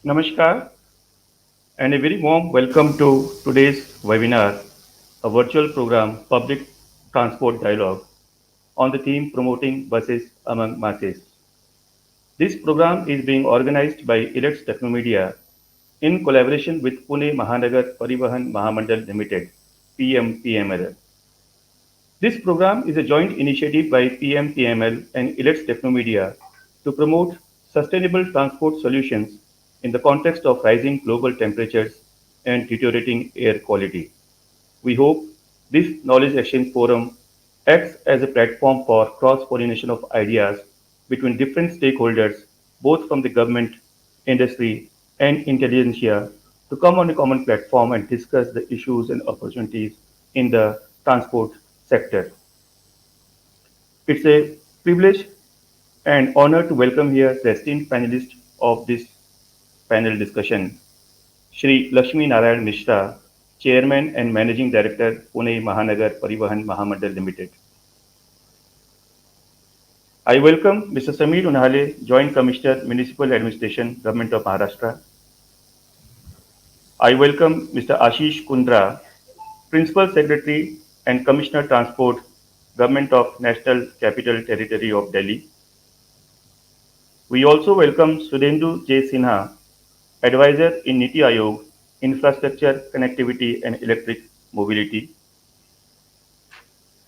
Namaskar and a very warm welcome to today's webinar, a virtual program, Public Transport Dialogue, on the theme Promoting Buses Among Masses. This program is being organized by Elects Technomedia in collaboration with Pune Mahanagar Parivahan Mahamandal Limited, PMPML. This program is a joint initiative by PMPML and Elects Technomedia to promote sustainable transport solutions in the context of rising global temperatures and deteriorating air quality. We hope this knowledge exchange forum acts as a platform for cross-pollination of ideas between different stakeholders, both from the government, industry, and intelligentsia, to come on a common platform and discuss the issues and opportunities in the transport sector. It's a privilege and honor to welcome here the esteemed panelists of this panel discussion, Shri Laxminarayan Mishra, Chairman and Managing Director, Pune Mahanagar Parivahan Mahamandal Limited. I welcome Mr. Sameer Unhale, Joint Commissioner, Municipal Administration, Government of Maharashtra. I welcome Mr. Ashish Kundra, Principal Secretary and Commissioner Transport, Government of National Capital Territory of Delhi. We also welcome Sudhendu J. Sinha, Advisor in NITI Aayog, Infrastructure, Connectivity and Electric Mobility.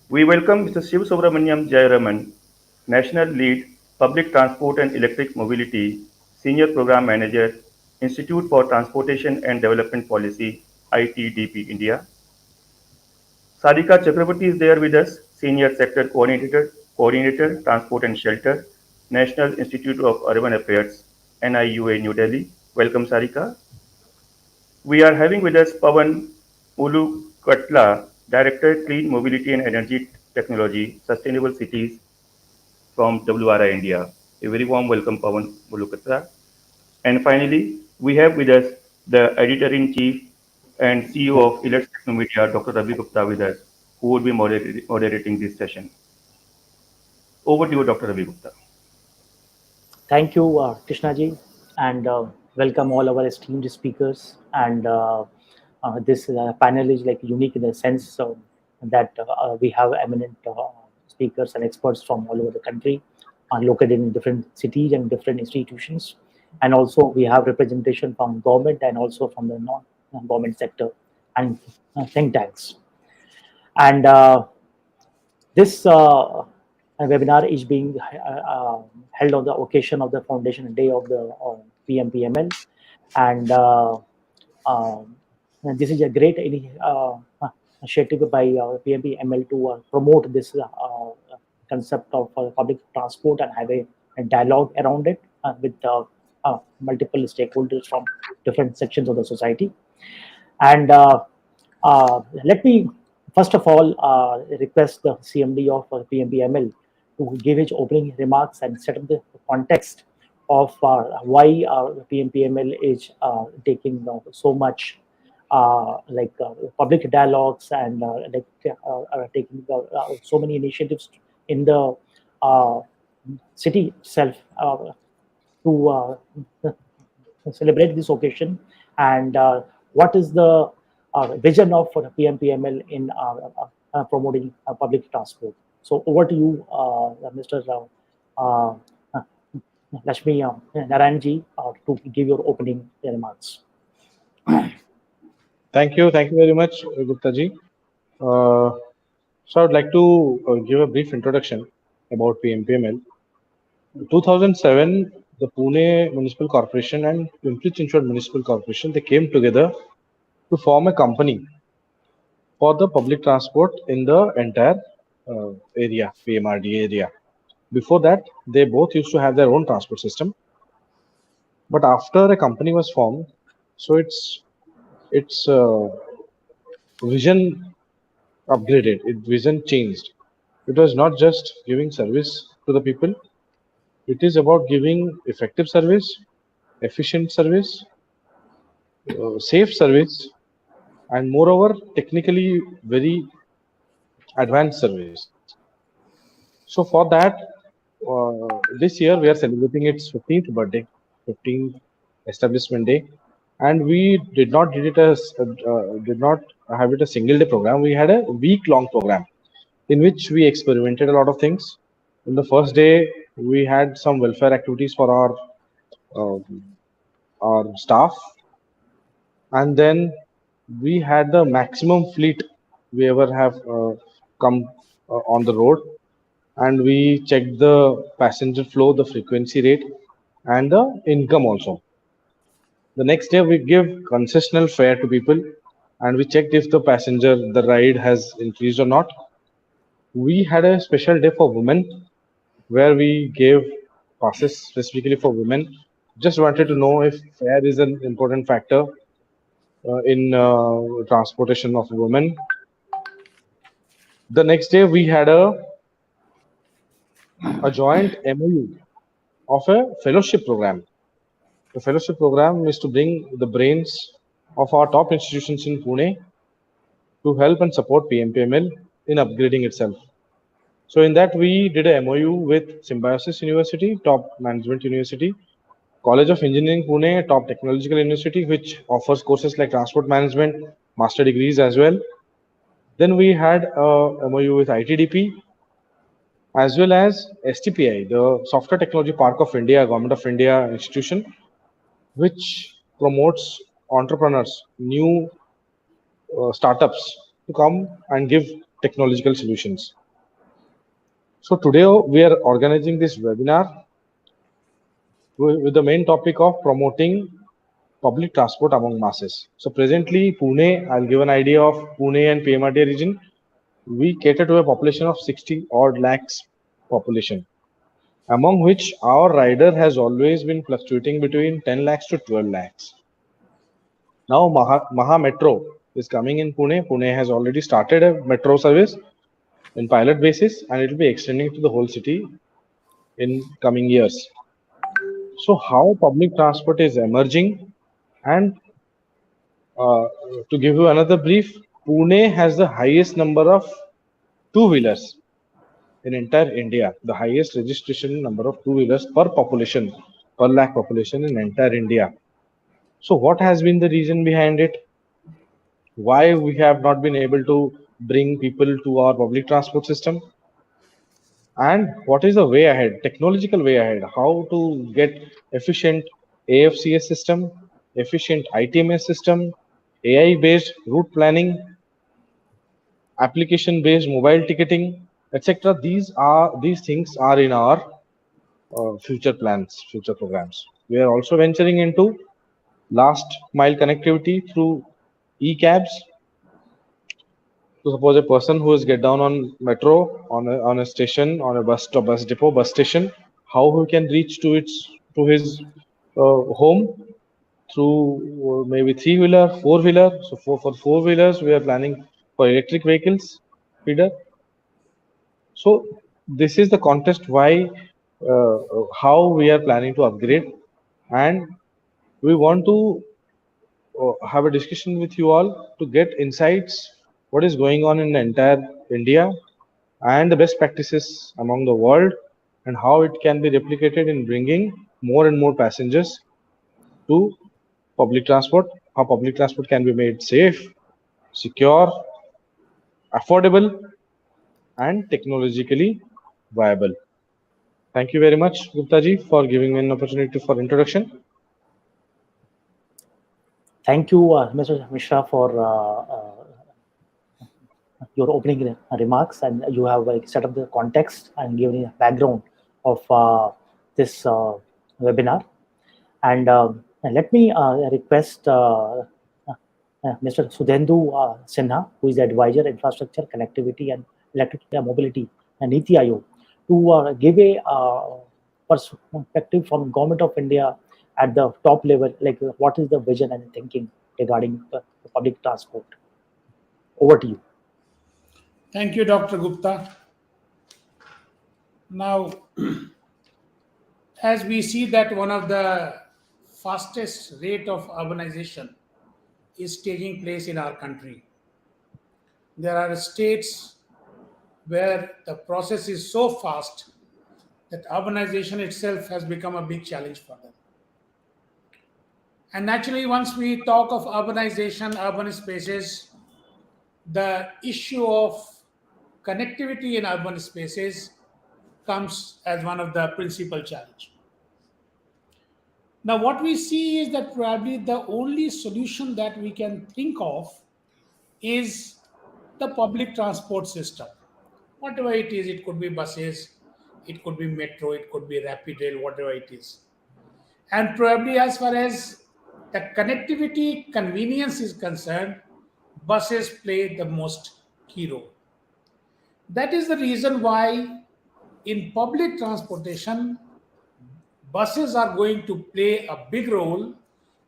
We welcome Mr. Sivasubramaniam Jayaraman, National Lead, Public Transport and Electric Mobility, Senior Program Manager, Institute for Transportation and Development Policy, ITDP, India. Sarika Chakravarty is there with us, Senior Sector Coordinator, Transport and Shelter, National Institute of Urban Affairs, NIUA, New Delhi. Welcome, Sarika. We are having with us Pawan Mulukutla, Director, Clean Mobility and Energy Technology, Sustainable Cities from WRI India. A very warm welcome, Pawan Mulukutla. And finally, we have with us the Editor-in-Chief and CEO of Elects Media, Dr. Ravi Gupta with us, who will be moderating this session. Over to you, Dr. Ravi Gupta. Thank you, Krishnaji, and welcome all our esteemed speakers. And this panel is like unique in the sense that we have eminent speakers and experts from all over the country, located in different cities and different institutions. And also we have representation from government and also from the non-government sector and think tanks. And this webinar is being held on the occasion of the Foundation Day of the PMPML, and this is a great initiative by PMPML to promote this concept of public transport and have a dialogue around it with multiple stakeholders from different sections of the society. And let me first of all request the CMD of PMPML to give his opening remarks and set up the context of why PMPML is taking so much public dialogues and taking so many initiatives in the city itself to celebrate this occasion, and what is the vision of PMPML in promoting public transport. So over to you, Mr. Laxminarayan, to give your opening remarks. Thank you very much, Gupta ji. So I would like to give a brief introduction about PMPML. 2007, the Pune Municipal Corporation and Pimpri-Chinchwad Municipal Corporation, they came together to form a company for the public transport in the entire area, PMRD area. Before that, they both used to have their own transport system. But after a company was formed, so its vision upgraded, its vision changed. It was not just giving service to the people. It is about giving effective service, efficient service, safe service, and moreover, technically very advanced service. So for that, this year we are celebrating its 15th birthday, 15th establishment day, and we did not have it a single day program. We had a week long program in which we experimented a lot of things. In the first day, we had some welfare activities for uh, our staff, and then we had the maximum fleet we ever have come on the road, and we checked the passenger flow, the frequency rate, and the income also. The next day, we give concessional fare to people, and we checked if the passenger, the ride has increased or not. We had a special day for women where we gave passes specifically for women. Just wanted to know if fare is an important factor in transportation of women. The next day, we had a joint MOU of a fellowship program. The fellowship program is to bring the brains of our top institutions in Pune to help and support PMPML in upgrading itself. So in that we did a MOU with Symbiosis University, top management university, College of Engineering Pune, top technological university, which offers courses like transport management, master degrees as well. Then we had a MOU with ITDP as well as STPI, the Software Technology Park of India, Government of India institution, which promotes entrepreneurs, new startups to come and give technological solutions. So today we are organizing this webinar with the main topic of promoting public transport among masses. So presently Pune, I'll give an idea of Pune and PMRD region. We cater to a population of 60 odd lakhs population, among which our rider has always been fluctuating between 10 lakhs to 12 lakhs. Now Maha Metro is coming in Pune. Pune has already started a metro service in pilot basis, and it will be extending to the whole city in coming years. So how public transport is emerging, and uh, to give you another brief, Pune has the highest number of two-wheelers in entire India, the highest registration number of two-wheelers per population, per lakh population in entire India. So what has been the reason behind it? Why we have not been able to bring people to our public transport system? And what is the way ahead, technological way ahead, how to get efficient AFCS system, efficient ITMS system, AI based route planning, application based mobile ticketing, etc. These things are in our future plans, future programs. We are also venturing into last mile connectivity through e-cabs. So suppose a person who is get down on metro, on a station, on a bus stop, bus depot, bus station, how he can reach to his home through maybe three-wheeler, four-wheeler. So for four-wheelers, we are planning for electric vehicles feeder. So this is the context why how we are planning to upgrade, and we want to have a discussion with you all to get insights what is going on in the entire India and the best practices among the world, and how it can be replicated in bringing more and more passengers to public transport, how public transport can be made safe, secure, affordable, and technologically viable. Thank you very much, Gupta ji, for giving me an opportunity for introduction. Thank you, Mr. Mishra, for your opening remarks, and you have set up the context and given a background of this webinar. And let me request Mr. Sudhendu Sinha, who is the advisor, infrastructure, connectivity, and electric mobility, and NITI Aayog, to give a perspective from Government of India at the top level, like what is the vision and thinking regarding public transport. Over to you. Thank you, Dr. Gupta. Now, as we see that one of the fastest rate of urbanization is taking place in our country. There are states where the process is so fast that urbanization itself has become a big challenge for them. And naturally, once we talk of urbanization, urban spaces, the issue of connectivity in urban spaces comes as one of the principal challenge. Now, what we see is that probably the only solution that we can think of is the public transport system. Whatever it is, it could be buses, it could be metro, it could be rapid rail, whatever it is. And probably as far as the connectivity convenience is concerned, buses play the most key role. That is the reason why in public transportation, buses are going to play a big role,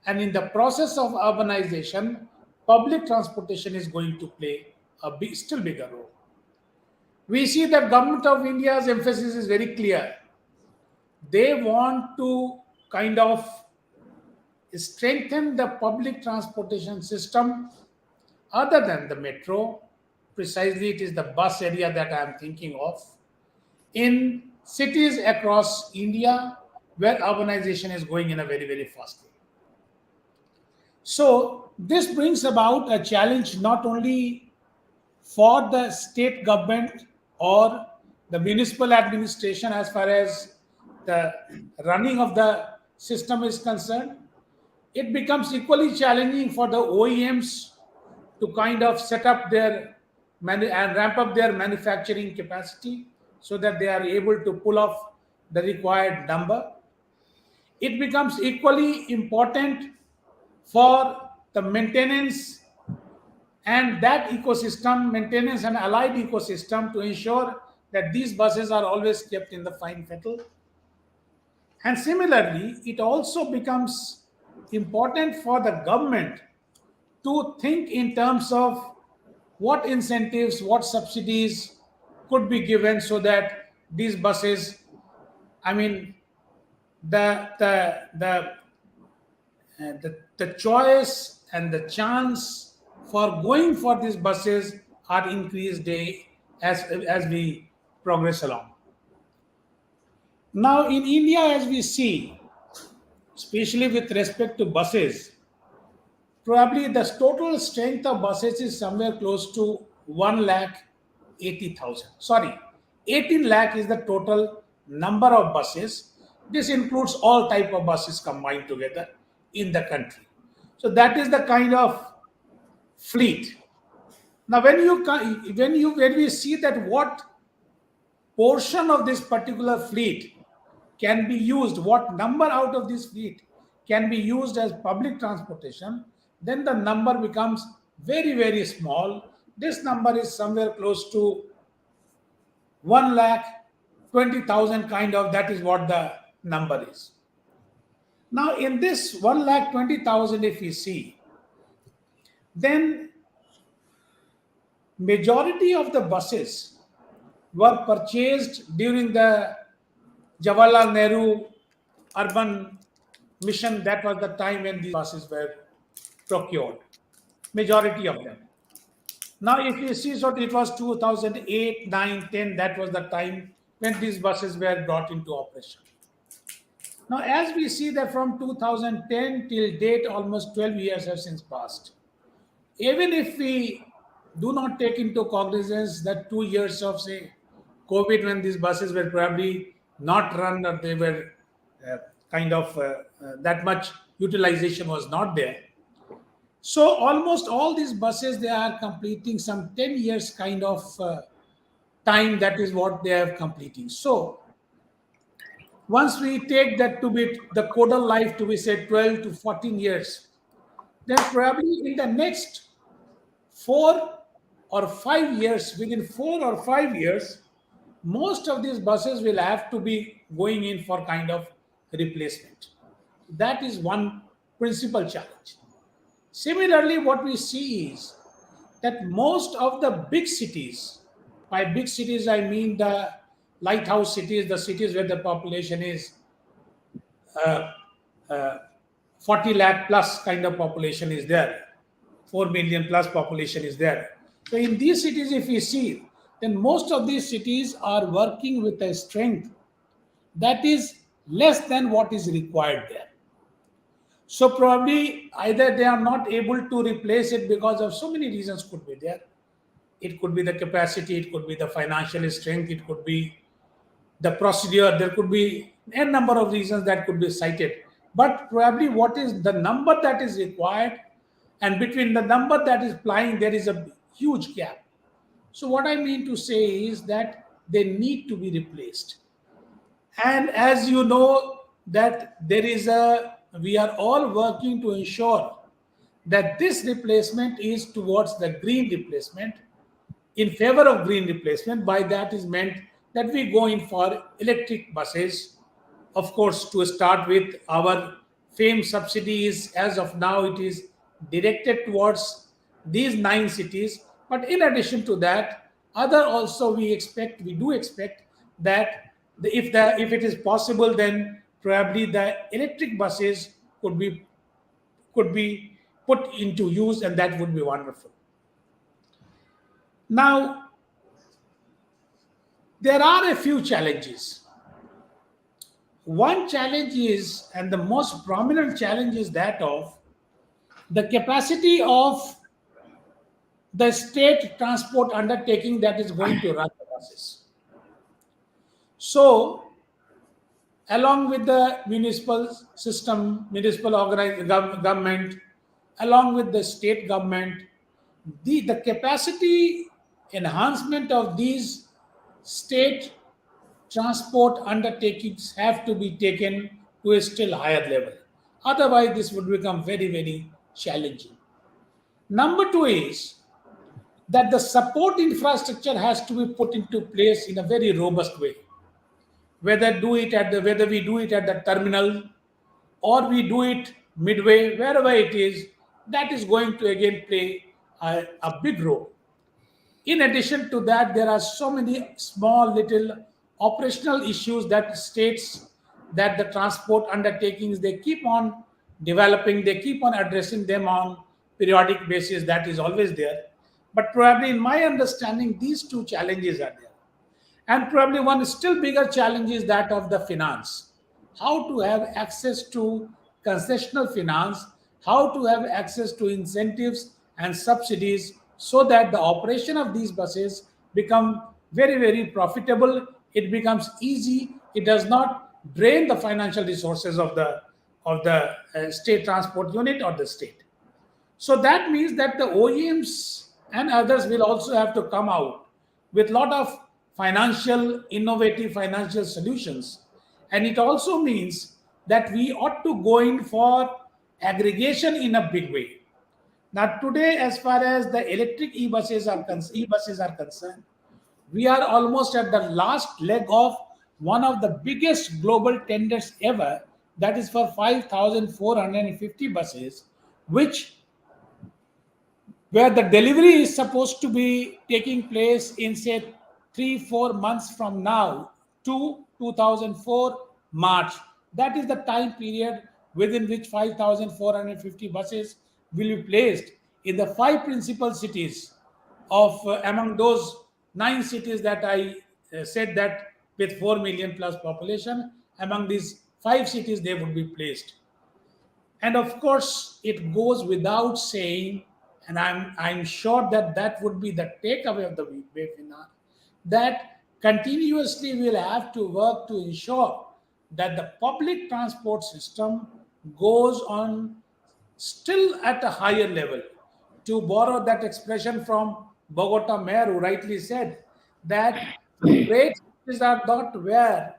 and in the process of urbanization, public transportation is going to play a still bigger role. We see that government of India's emphasis is very clear. They want to kind of strengthen the public transportation system other than the metro. Precisely, it is the bus area that I am thinking of in cities across India where urbanization is going in a very, very fast way. So, this brings about a challenge not only for the state government or the municipal administration as far as the running of the system is concerned, it becomes equally challenging for the OEMs to kind of set up their and ramp up their manufacturing capacity so that they are able to pull off the required number. It becomes equally important for the maintenance and that ecosystem, maintenance and allied ecosystem, to ensure that these buses are always kept in the fine fettle. And similarly, it also becomes important for the government to think in terms of what incentives, what subsidies could be given so that these buses, I mean, the choice and the chance for going for these buses are increased day as we progress along. Now, in India, as we see, especially with respect to buses, probably the total strength of buses is somewhere close to 1 lakh 80,000. Sorry, 18 lakh is the total number of buses. This includes all type of buses combined together in the country. So that is the kind of fleet. Now, when we see that what portion of this particular fleet can be used, what number out of this fleet can be used as public transportation, then the number becomes very, very small. This number is somewhere close to 1 lakh 20,000 kind of, that is what the number is. Now, in this 1 lakh 20,000, if we see, then majority of the buses were purchased during the Jawaharlal Nehru urban mission. That was the time when these buses were procured, majority of them. Now, if you see, so it was 2008, 9, 10, that was the time when these buses were brought into operation. Now, as we see that from 2010 till date, almost 12 years have since passed. Even if we do not take into cognizance that 2 years of, say, COVID, when these buses were probably not run or they were that much utilization was not there. So almost all these buses, they are completing some 10 years kind of time. That is what they are completing. So once we take that to be the codal life to be, say, 12 to 14 years, then probably in the next 4 or 5 years, within 4 or 5 years, most of these buses will have to be going in for kind of replacement. That is one principal challenge. Similarly, what we see is that most of the big cities, by big cities I mean the lighthouse cities, the cities where the population is 40 lakh plus kind of population is there, 4 million plus population is there. So in these cities, if we see, then most of these cities are working with a strength that is less than what is required there. So probably either they are not able to replace it because of so many reasons could be there. It could be the capacity, it could be the financial strength, it could be the procedure, there could be a number of reasons that could be cited. But probably what is the number that is required, and between the number that is applying, there is a huge gap. So what I mean to say is that they need to be replaced. And as you know, that there is a, we are all working to ensure that this replacement is towards the green replacement, in favor of green replacement. By that is meant that we go in for electric buses. Of course, to start with, our FAME subsidy is, as of now, it is directed towards these 9 cities. But in addition to that, other also we do expect that if it is possible, then probably the electric buses could be put into use, and that would be wonderful. Now, there are a few challenges. One challenge is, and the most prominent challenge is that of the capacity of the state transport undertaking that is going to run the buses. So, along with the municipal system, municipal government, along with the state government, the capacity enhancement of these state transport undertakings have to be taken to a still higher level. Otherwise, this would become very, very challenging. Number two is that the support infrastructure has to be put into place in a very robust way. Whether we do it at the terminal or we do it midway, wherever it is, that is going to again play a big role. In addition to that, there are so many small little operational issues that states, that the transport undertakings, they keep on developing, they keep on addressing them on periodic basis. That is always there. But probably in my understanding, these two challenges are there. And probably one still bigger challenge is that of the finance. How to have access to concessional finance, how to have access to incentives and subsidies so that the operation of these buses become very, very profitable. It becomes easy. It does not drain the financial resources of the state transport unit or the state. So that means that the OEMs and others will also have to come out with a lot of innovative financial solutions. And it also means that we ought to go in for aggregation in a big way. Now, today, as far as the electric e-buses are concerned, we are almost at the last leg of one of the biggest global tenders ever, that is for 5,450 buses, which where the delivery is supposed to be taking place in say 3-4 months from now to 2004 March. That is the time period within which 5,450 buses will be placed in the 5 principal cities of among those 9 cities that I said, that with 4 million plus population, among these 5 cities they would be placed. And of course, it goes without saying, and I'm sure that that would be the takeaway of the webinar, that continuously we'll have to work to ensure that the public transport system goes on still at a higher level. To borrow that expression from Bogota mayor, who rightly said that the great cities are not where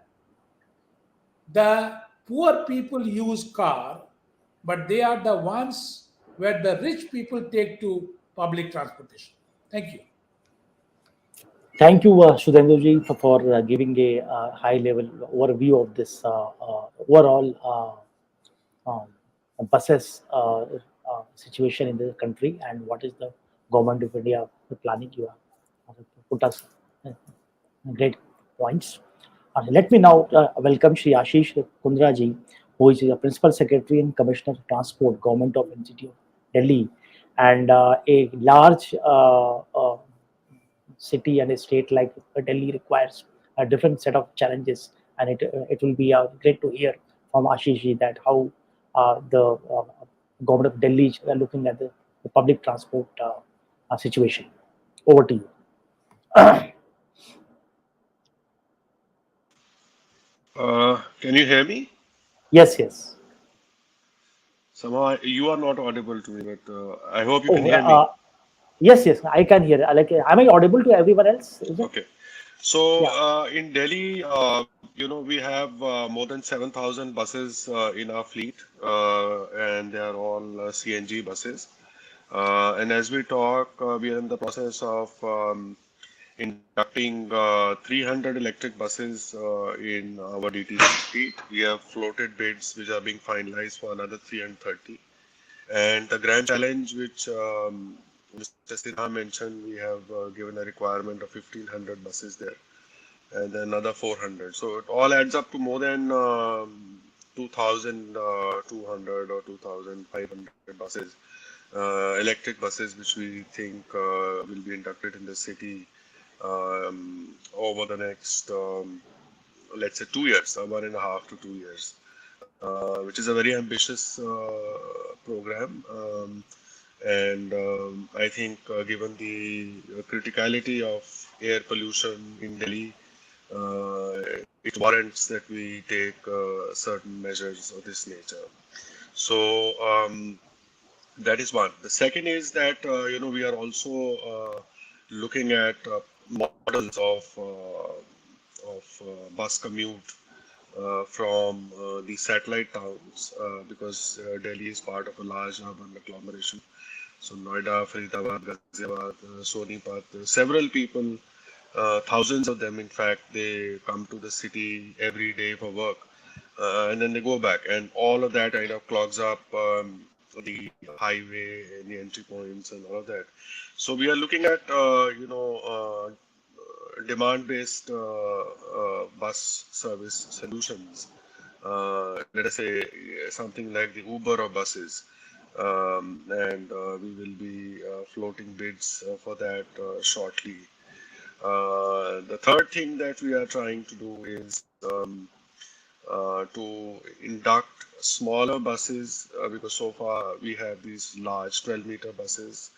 the poor people use car, but they are the ones where the rich people take to public transportation. Thank you. Thank you, Sudhendu for giving a high-level overview of this overall buses situation in the country, and what is the government of India planning. You have put us great points. Let me now welcome Shri Ashish Kundra ji, who is the Principal Secretary and Commissioner of Transport, Government of NCT of Delhi, and a large city and a state like Delhi requires a different set of challenges, and it will be great to hear from Ashish ji that how the government of Delhi looking at the public transport situation. Over to you. Can you hear me? Yes, yes. Somehow you are not audible to me, but I hope you can Oh, hear me. yes, yes. I can hear. Like, am I audible to everyone else? Is it? Okay. So Yeah. in Delhi, we have more than 7,000 buses in our fleet, and they are all CNG buses. And as we talk, we are in the process of inducting 300 electric buses in our DTC fleet. We have floated bids which are being finalized for another 330. And the grand challenge which Mr. Sinha mentioned, we have given a requirement of 1,500 buses there and then another 400. So it all adds up to more than 2,200 or 2,500 buses, electric buses, which we think will be inducted in the city over the next, let's say, 2 years, 1.5 to 2 years, which is a very ambitious program. And I think, given the criticality of air pollution in Delhi, it warrants that we take certain measures of this nature. So that is one. The second is that we are also looking at models of bus commute from the satellite towns because Delhi is part of a large urban agglomeration. So Noida, Faridabad, Ghaziabad, Sonipat, several people, thousands of them, in fact, they come to the city every day for work, and then they go back, and all of that kind of clogs up the highway and the entry points and all of that. So we are looking at, demand-based bus service solutions. Let us say something like the Uber of buses, and we will be floating bids for that shortly. The third thing that we are trying to do is to induct smaller buses because so far we have these large 12-meter buses,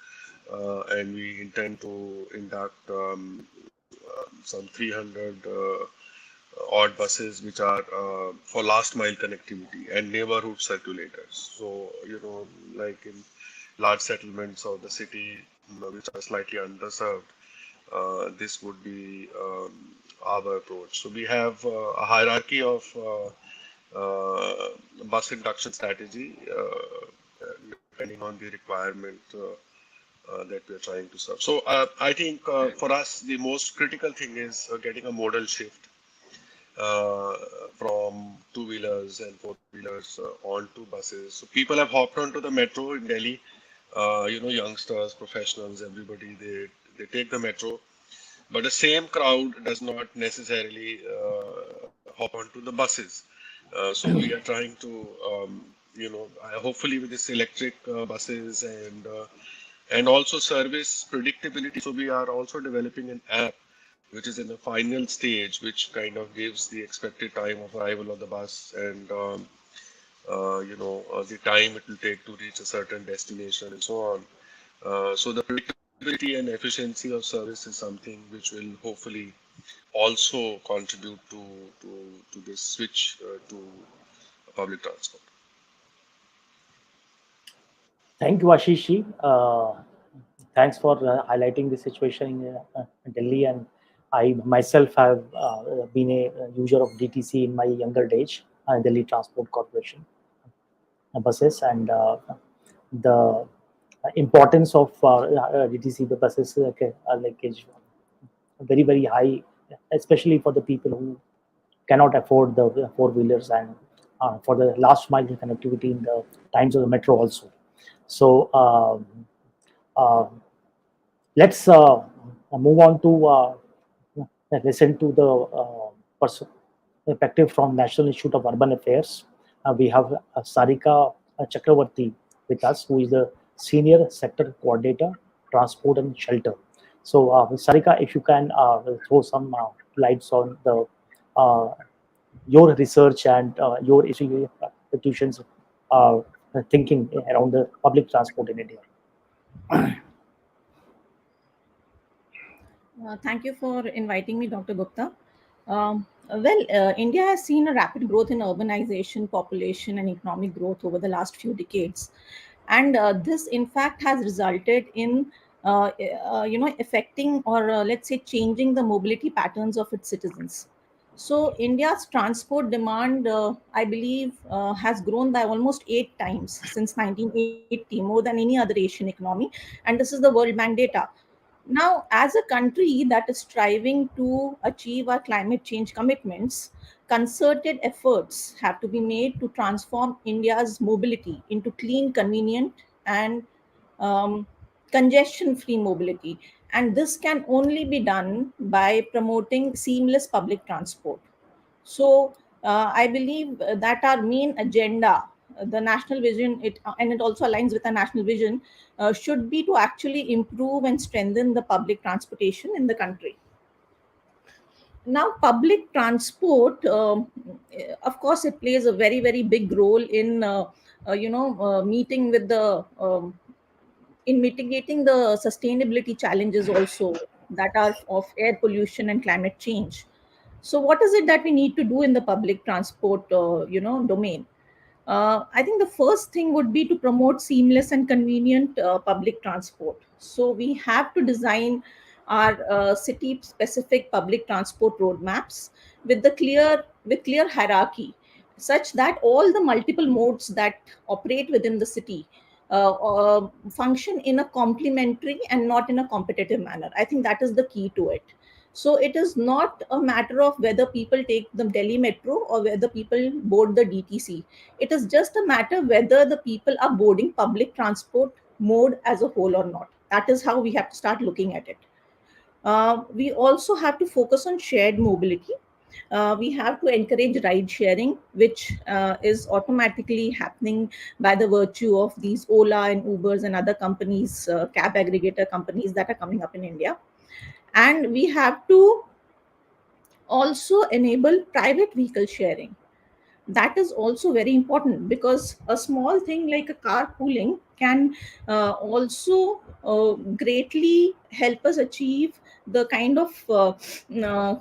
and we intend to induct some 300 odd buses which are for last mile connectivity and neighborhood circulators. So, like in large settlements of the city, which are slightly underserved, this would be our approach. So we have a hierarchy of bus induction strategy depending on the requirement that we are trying to serve. So I think for us, the most critical thing is getting a modal shift uh, from two-wheelers and four-wheelers onto buses. So people have hopped onto the metro in Delhi. Youngsters, professionals, everybody, they take the metro. But the same crowd does not necessarily hop onto the buses. So we are trying to, hopefully with this electric buses and also service predictability. So we are also developing an app which is in the final stage, which kind of gives the expected time of arrival of the bus and the time it will take to reach a certain destination and so on. So the predictability and efficiency of service is something which will hopefully also contribute to this switch to public transport. Thank you, Ashish. Thanks for highlighting the situation in Delhi. And I myself have been a user of DTC in my younger age, Delhi Transport Corporation buses, and the importance of DTC buses is very, very high, especially for the people who cannot afford the four wheelers and for the last mile connectivity in the times of the metro also. So uh, let's move on to listen to the perspective from National Institute of Urban Affairs. We have Sarika Chakravarty with us, who is the Senior Sector Coordinator, Transport and Shelter. So, Sarika, if you can throw some lights on the your research and your institutions uh, thinking around the public transport in India. Thank you for inviting me, Dr. Gupta. India has seen a rapid growth in urbanization, population, and economic growth over the last few decades, and this, in fact, has resulted in affecting or let's say changing the mobility patterns of its citizens. So India's transport demand, I believe, has grown by almost 8 times since 1980, more than any other Asian economy, and this is the World Bank data. Now, as a country that is striving to achieve our climate change commitments, concerted efforts have to be made to transform India's mobility into clean, convenient, and um, congestion free mobility. And this can only be done by promoting seamless public transport. So I believe that our main agenda, the national vision, and it also aligns with our national vision, should be to actually improve and strengthen the public transportation in the country. Now, public transport, of course, it plays a very, very big role in, meeting with the in mitigating the sustainability challenges also that are of air pollution and climate change. So what is it that we need to do in the public transport domain? I think the first thing would be to promote seamless and convenient public transport. So we have to design our city specific public transport roadmaps with clear hierarchy, such that all the multiple modes that operate within the city function in a complementary and not in a competitive manner. I think that is the key to it. So it is not a matter of whether people take the Delhi metro or whether people board the DTC. It is just a matter whether the people are boarding public transport mode as a whole or not. That is how we have to start looking at it. We also have to focus on shared mobility. We have to encourage ride sharing, which is automatically happening by the virtue of these Ola and Ubers and other companies, cab aggregator companies that are coming up in India. And we have to also enable private vehicle sharing. That is also very important, because a small thing like a carpooling can also greatly help us achieve the kind of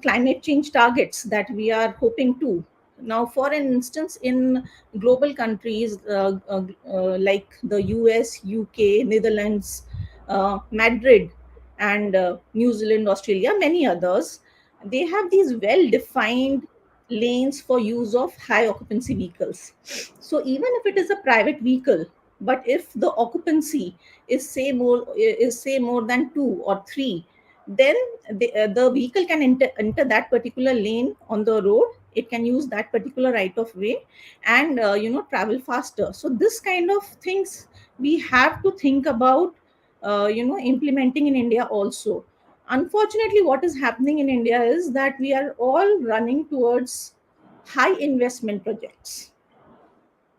climate change targets that we are hoping to. Now, for instance, in global countries like the US, UK, Netherlands, Madrid, and New Zealand, Australia, many others, they have these well defined lanes for use of high occupancy vehicles. So even if it is a private vehicle, but if the occupancy is say more than 2 or 3, then the vehicle can enter that particular lane on the road. It can use that particular right of way and travel faster. So this kind of things we have to think about implementing in India also. Unfortunately, what is happening in India is that we are all running towards high investment projects,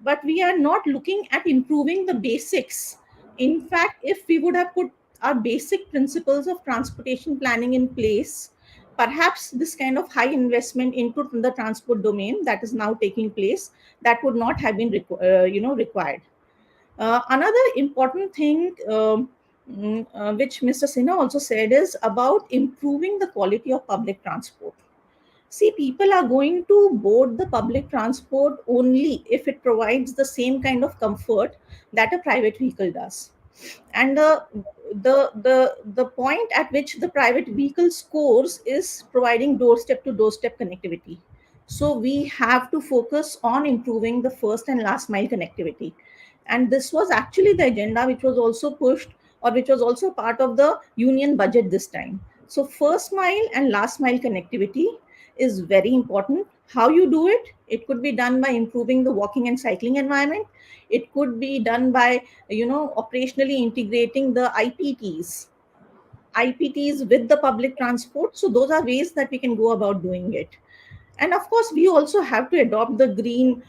but we are not looking at improving the basics. In fact, if we would have put our basic principles of transportation planning in place, perhaps this kind of high investment into the transport domain that is now taking place, that would not have been required. Another important thing, which Mr. Sinha also said, is about improving the quality of public transport. See, people are going to board the public transport only if it provides the same kind of comfort that a private vehicle does. And the point at which the private vehicle scores is providing doorstep to doorstep connectivity. So we have to focus on improving the first and last mile connectivity. And this was actually the agenda which was also pushed, or which was also part of the union budget this time. So first mile and last mile connectivity is very important. How you do it? It could be done by improving the walking and cycling environment. It could be done by operationally integrating the IPTs with the public transport. So those are ways that we can go about doing it. And of course, we also have to adopt the green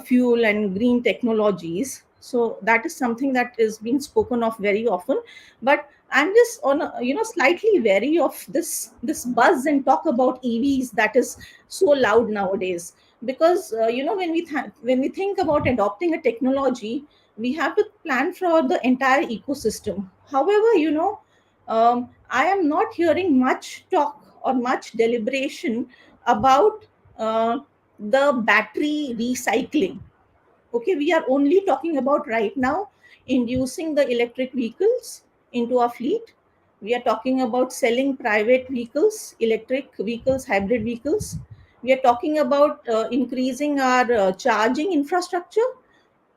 fuel and green technologies. So that is something that is being spoken of very often. But I'm just on slightly wary of this buzz and talk about EVs that is so loud nowadays. Because when we think about adopting a technology, we have to plan for the entire ecosystem. However, I am not hearing much talk or much deliberation about the battery recycling. Okay, we are only talking about right now inducing the electric vehicles into our fleet. We are talking about selling private vehicles, electric vehicles, hybrid vehicles. We are talking about increasing our charging infrastructure,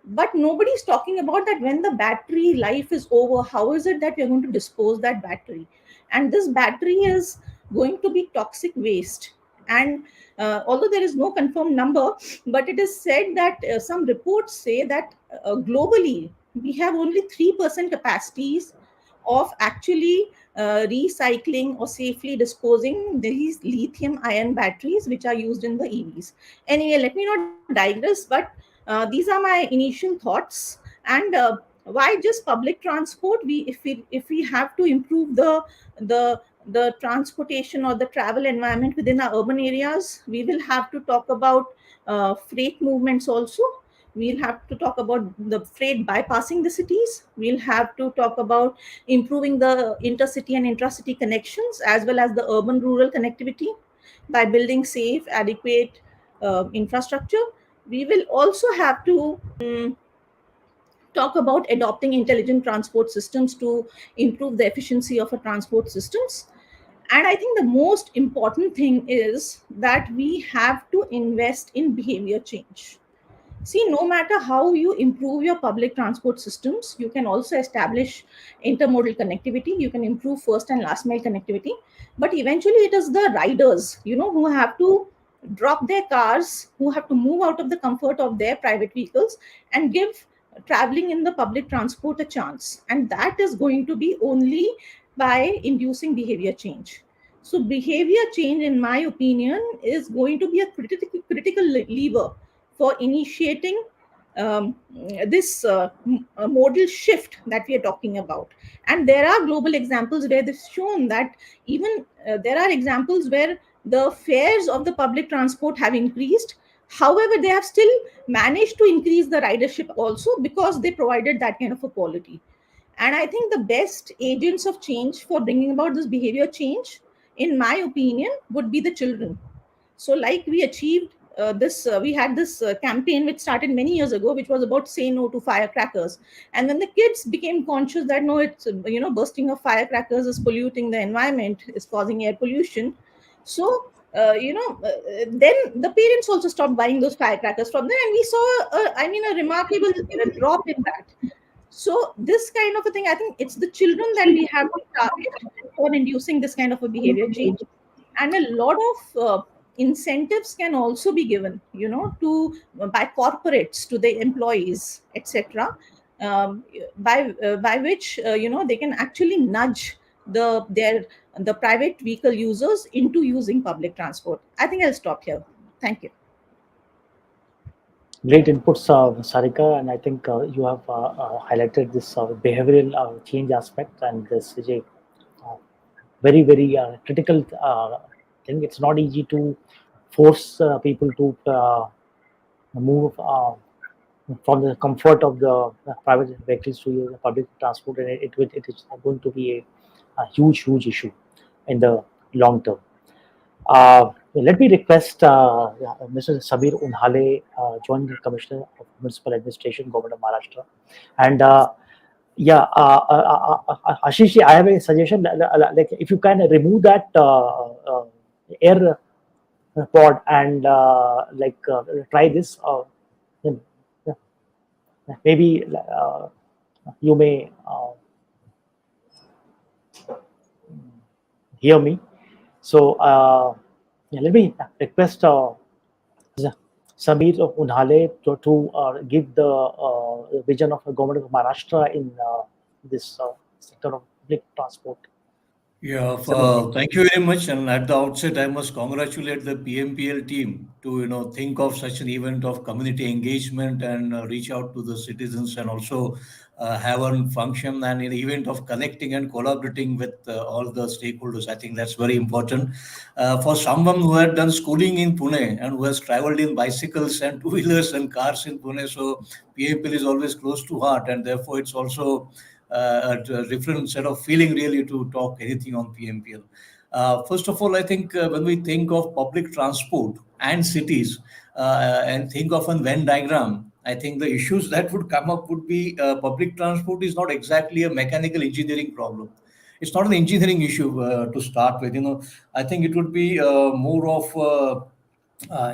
but nobody's talking about that when the battery life is over, how is it that we're going to dispose that battery? And this battery is going to be toxic waste. And although there is no confirmed number, but it is said that some reports say that globally we have only 3% capacities of actually recycling or safely disposing these lithium ion batteries which are used in the EVs. Anyway, let me not digress, but these are my initial thoughts. And why just public transport? If we have to improve the transportation or the travel environment within our urban areas, we will have to talk about freight movements also. We'll have to talk about the freight bypassing the cities. We'll have to talk about improving the intercity and intracity connections as well as the urban rural connectivity by building safe, adequate infrastructure. We will also have to talk about adopting intelligent transport systems to improve the efficiency of our transport systems. And I think the most important thing is that we have to invest in behavior change. See, no matter how you improve your public transport systems, you can also establish intermodal connectivity. You can improve first and last mile connectivity. But eventually, it is the riders, who have to drop their cars, who have to move out of the comfort of their private vehicles and give traveling in the public transport a chance. And that is going to be only by inducing behavior change. So, behavior change, in my opinion, is going to be a critical lever for initiating this modal shift that we are talking about. And there are global examples where they've shown that even there are examples where the fares of the public transport have increased. However, they have still managed to increase the ridership also because they provided that kind of a quality. And I think the best agents of change for bringing about this behavior change, in my opinion, would be the children. So like we achieved we had this campaign which started many years ago, which was about say no to firecrackers. And when the kids became conscious that no, it's bursting of firecrackers is polluting the environment, is causing air pollution. So then the parents also stopped buying those firecrackers from them, and we saw a remarkable drop in that. So this kind of a thing, I think it's the children that we have to target for inducing this kind of a behavior change. And a lot of incentives can also be given, to by corporates to the employees, etc. By which they can actually nudge the private vehicle users into using public transport. I think I'll stop here. Thank you. Great inputs, Sarika, and I think you have highlighted this behavioral change aspect, and this is a very, very critical thing. It's not easy to force people to move from the comfort of the private vehicles to use the public transport, and it is going to be a huge, huge issue in the long term. Let me request Mr. Sabir Unhale, Joint Commissioner of Municipal Administration, Govt of Maharashtra. And Ashish, I have a suggestion. Like, if you can remove that air pod and try this, then, yeah, maybe you may hear me. So let me request Samir Unhale to give the vision of the Government of Maharashtra in this sector of public transport. Yeah, Some of you. thank you very much. And at the outset, I must congratulate the PMPL team to think of such an event of community engagement and reach out to the citizens and also have a function and an event of connecting and collaborating with all the stakeholders. I think that's very important. For someone who had done schooling in Pune and who has traveled in bicycles and two wheelers and cars in Pune, so PMPL is always close to heart, and therefore it's also a different set of feeling really to talk anything on PMPL. First of all, I think when we think of public transport and cities and think of a Venn diagram, I think the issues that would come up would be public transport is not exactly a mechanical engineering problem. It's not an engineering issue to start with. I think it would be more of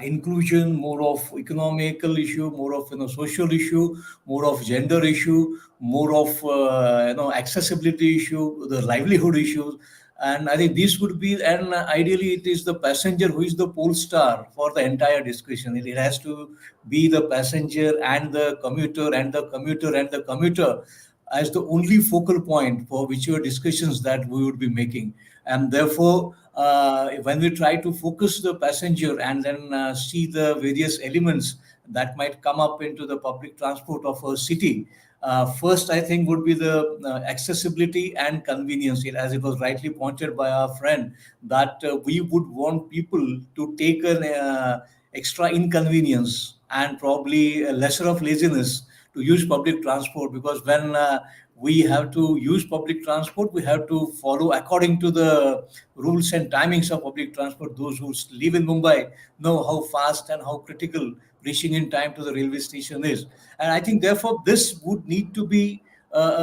inclusion, more of economical issue, more of social issue, more of gender issue, more of accessibility issue, the livelihood issues. And I think this would be, and ideally it is the passenger who is the pole star for the entire discussion. It has to be the passenger and the commuter and the commuter and the commuter as the only focal point for whichever discussions that we would be making. And therefore, when we try to focus the passenger and then see the various elements that might come up into the public transport of a city, first I think would be the accessibility and convenience. As it was rightly pointed by our friend, that we would want people to take an extra inconvenience and probably lesser of laziness to use public transport, because when we have to use public transport, we have to follow according to the rules and timings of public transport. Those who live in Mumbai know how fast and how critical reaching in time to the railway station is. And I think therefore this would need to be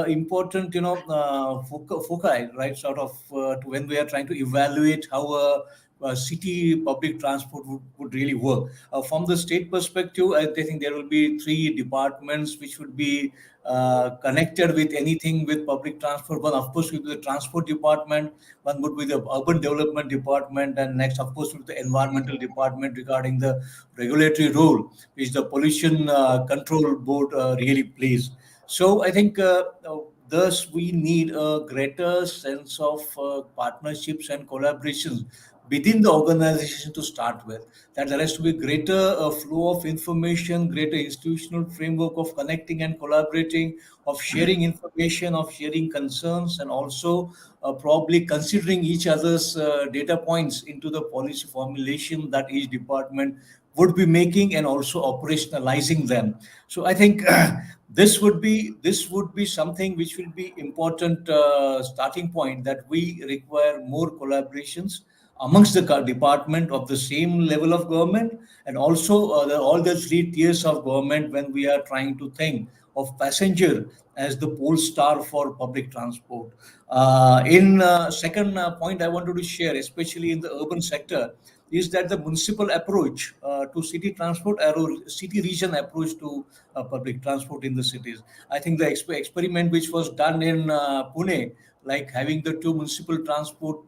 important, foci, right? Sort of to when we are trying to evaluate how city public transport would really work. From the state perspective, I think there will be three departments which would be connected with anything with public transport. One, of course, would be the transport department. One would be the urban development department, and next, of course, would be the environmental department regarding the regulatory role which the pollution control board really plays. So I think thus we need a greater sense of partnerships and collaborations within the organization to start with. That there has to be greater flow of information, greater institutional framework of connecting and collaborating, of sharing information, of sharing concerns, and also probably considering each other's data points into the policy formulation that each department would be making and also operationalizing them. So I think this would be something which will be important starting point, that we require more collaborations amongst the department of the same level of government, and also all the three tiers of government when we are trying to think of passenger as the pole star for public transport. In second point I wanted to share, especially in the urban sector, is that the municipal approach to city transport or city region approach to public transport in the cities. I think the experiment which was done in Pune, like having the two municipal transport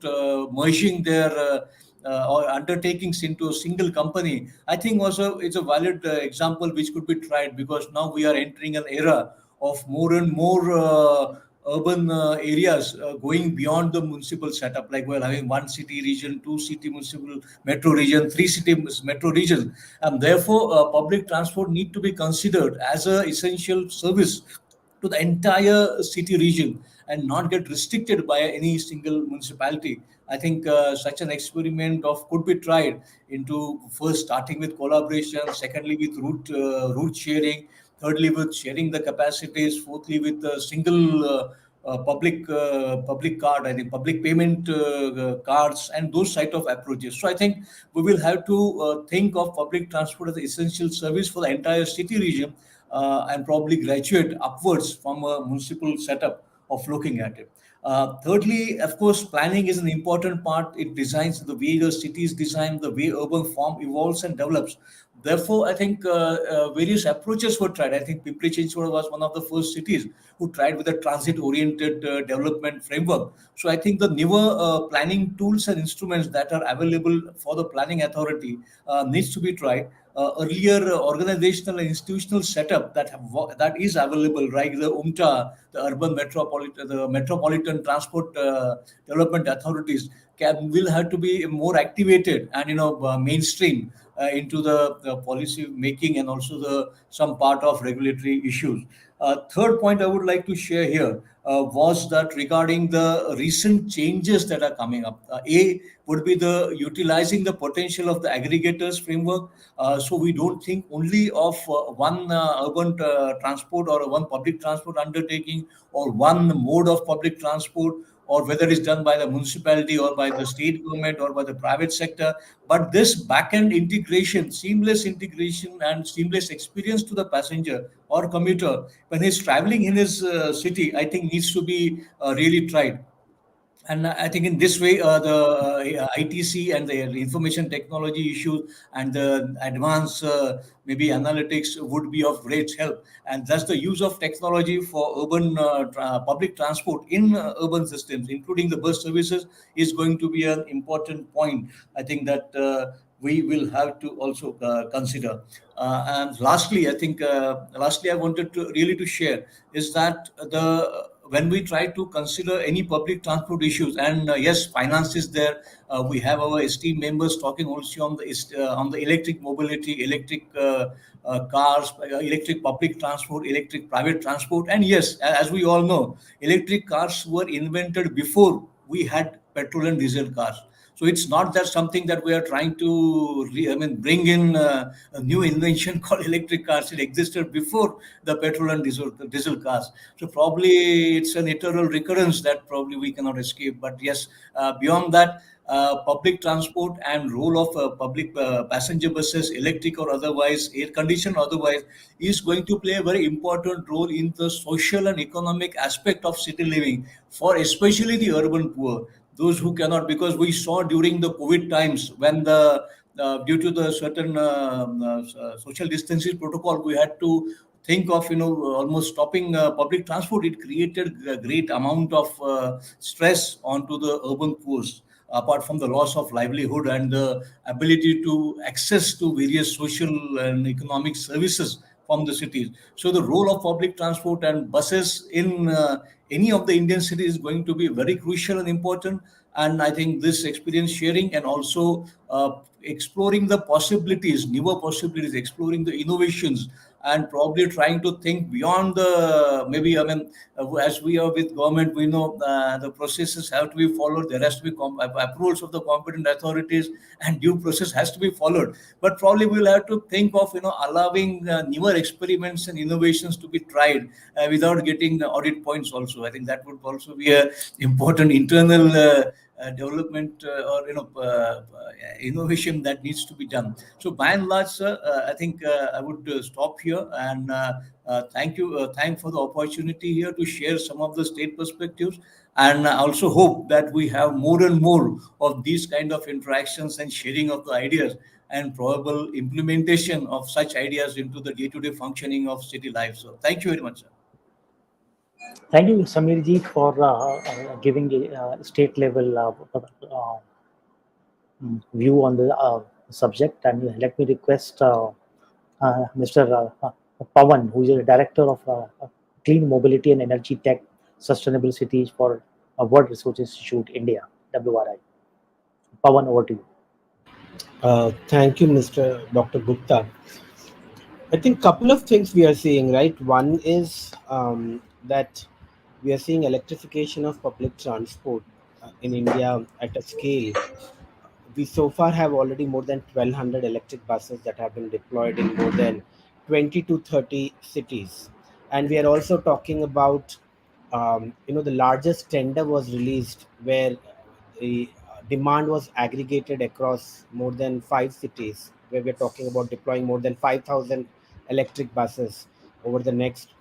merging their or undertakings into a single company, I think also it's a valid example which could be tried, because now we are entering an era of more and more urban areas going beyond the municipal setup, like we're having one city region, two city municipal metro region, three city metro region. And therefore public transport need to be considered as a essential service to the entire city region and not get restricted by any single municipality. I think such an experiment of could be tried into first starting with collaboration, secondly with route sharing, thirdly with sharing the capacities, fourthly with a single public card, I think public payment cards and those type of approaches. So I think we will have to think of public transport as an essential service for the entire city region, and probably graduate upwards from a municipal setup of looking at it. Thirdly, of course, planning is an important part. It designs the way the city is designed, the way urban form evolves and develops. Therefore, I think various approaches were tried. I think Pimpri Chinchwad was one of the first cities who tried with a transit-oriented development framework. So I think the newer planning tools and instruments that are available for the planning authority needs to be tried. Earlier organizational and institutional setup that is available, right? The UMTA, the Metropolitan Transport Development Authorities, will have to be more activated and mainstream into the policy making and also the some part of regulatory issues. Third point I would like to share here was that regarding the recent changes that are coming up. A would be the utilizing the potential of the aggregators framework. So we don't think only of one urban transport or one public transport undertaking or one mode of public transport, or whether it's done by the municipality or by the state government or by the private sector. But this back-end integration, seamless integration and seamless experience to the passenger or commuter when he's traveling in his city, I think needs to be really tried. And I think in this way, the ITC and the information technology issues and the advanced maybe analytics would be of great help. And thus the use of technology for urban public transport in urban systems, including the bus services, is going to be an important point. I think that we will have to also consider. And lastly, I wanted to really to share is that the when we try to consider any public transport issues, and yes, finance is there. We have our esteemed members talking also on the electric mobility, electric cars, electric public transport, electric private transport, and yes, as we all know, electric cars were invented before we had petrol and diesel cars. So it's not that something that we are trying to, bring in a new invention called electric cars. It existed before the petrol and diesel cars. So probably it's an eternal recurrence that probably we cannot escape. But yes, beyond that, public transport and role of public passenger buses, electric or otherwise, air conditioned or otherwise, is going to play a very important role in the social and economic aspect of city living for especially the urban poor, those who cannot, because we saw during the COVID times when the due to the certain social distancing protocol, we had to think of almost stopping public transport. It created a great amount of stress onto the urban poor, apart from the loss of livelihood and the ability to access to various social and economic services from the cities. So the role of public transport and buses in any of the Indian cities is going to be very crucial and important. And I think this experience sharing and also exploring the possibilities, newer possibilities, exploring the innovations, and probably trying to think beyond the maybe. As we are with government, we know the processes have to be followed. There has to be approvals of the competent authorities, and due process has to be followed. But probably we'll have to think of allowing newer experiments and innovations to be tried without getting audit points. Also, I think that would also be a important internal development or innovation that needs to be done. So by and large, sir, I think I would stop here and thank for the opportunity here to share some of the state perspectives, and I also hope that we have more and more of these kind of interactions and sharing of the ideas and probable implementation of such ideas into the day-to-day functioning of city life. So thank you very much, sir. Thank you, Samirji, for giving the state level view on the subject. And let me request Mr. Pawan, who is the Director of Clean Mobility and Energy Tech Sustainable Cities for World Resources Institute, India, WRI. Pawan, over to you. Thank you, Mr. Dr. Gupta. I think couple of things we are seeing, right? One is that we are seeing electrification of public transport in India at a scale. We so far have already more than 1,200 electric buses that have been deployed in more than 20 to 30 cities. And we are also talking about, the largest tender was released where the demand was aggregated across more than 5 cities, where we're talking about deploying more than 5,000 electric buses over the next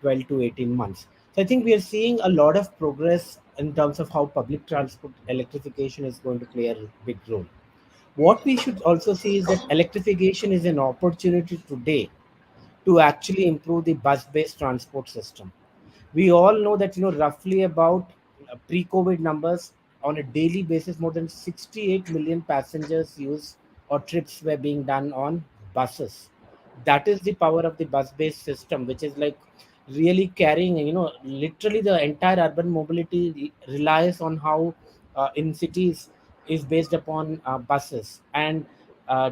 12 to 18 months. So I think we are seeing a lot of progress in terms of how public transport electrification is going to play a big role. What we should also see is that electrification is an opportunity today to actually improve the bus-based transport system. We all know that roughly about pre-COVID numbers, on a daily basis, more than 68 million passengers use or trips were being done on buses. That is the power of the bus-based system, which is like really carrying, literally the entire urban mobility relies on how in cities is based upon buses, and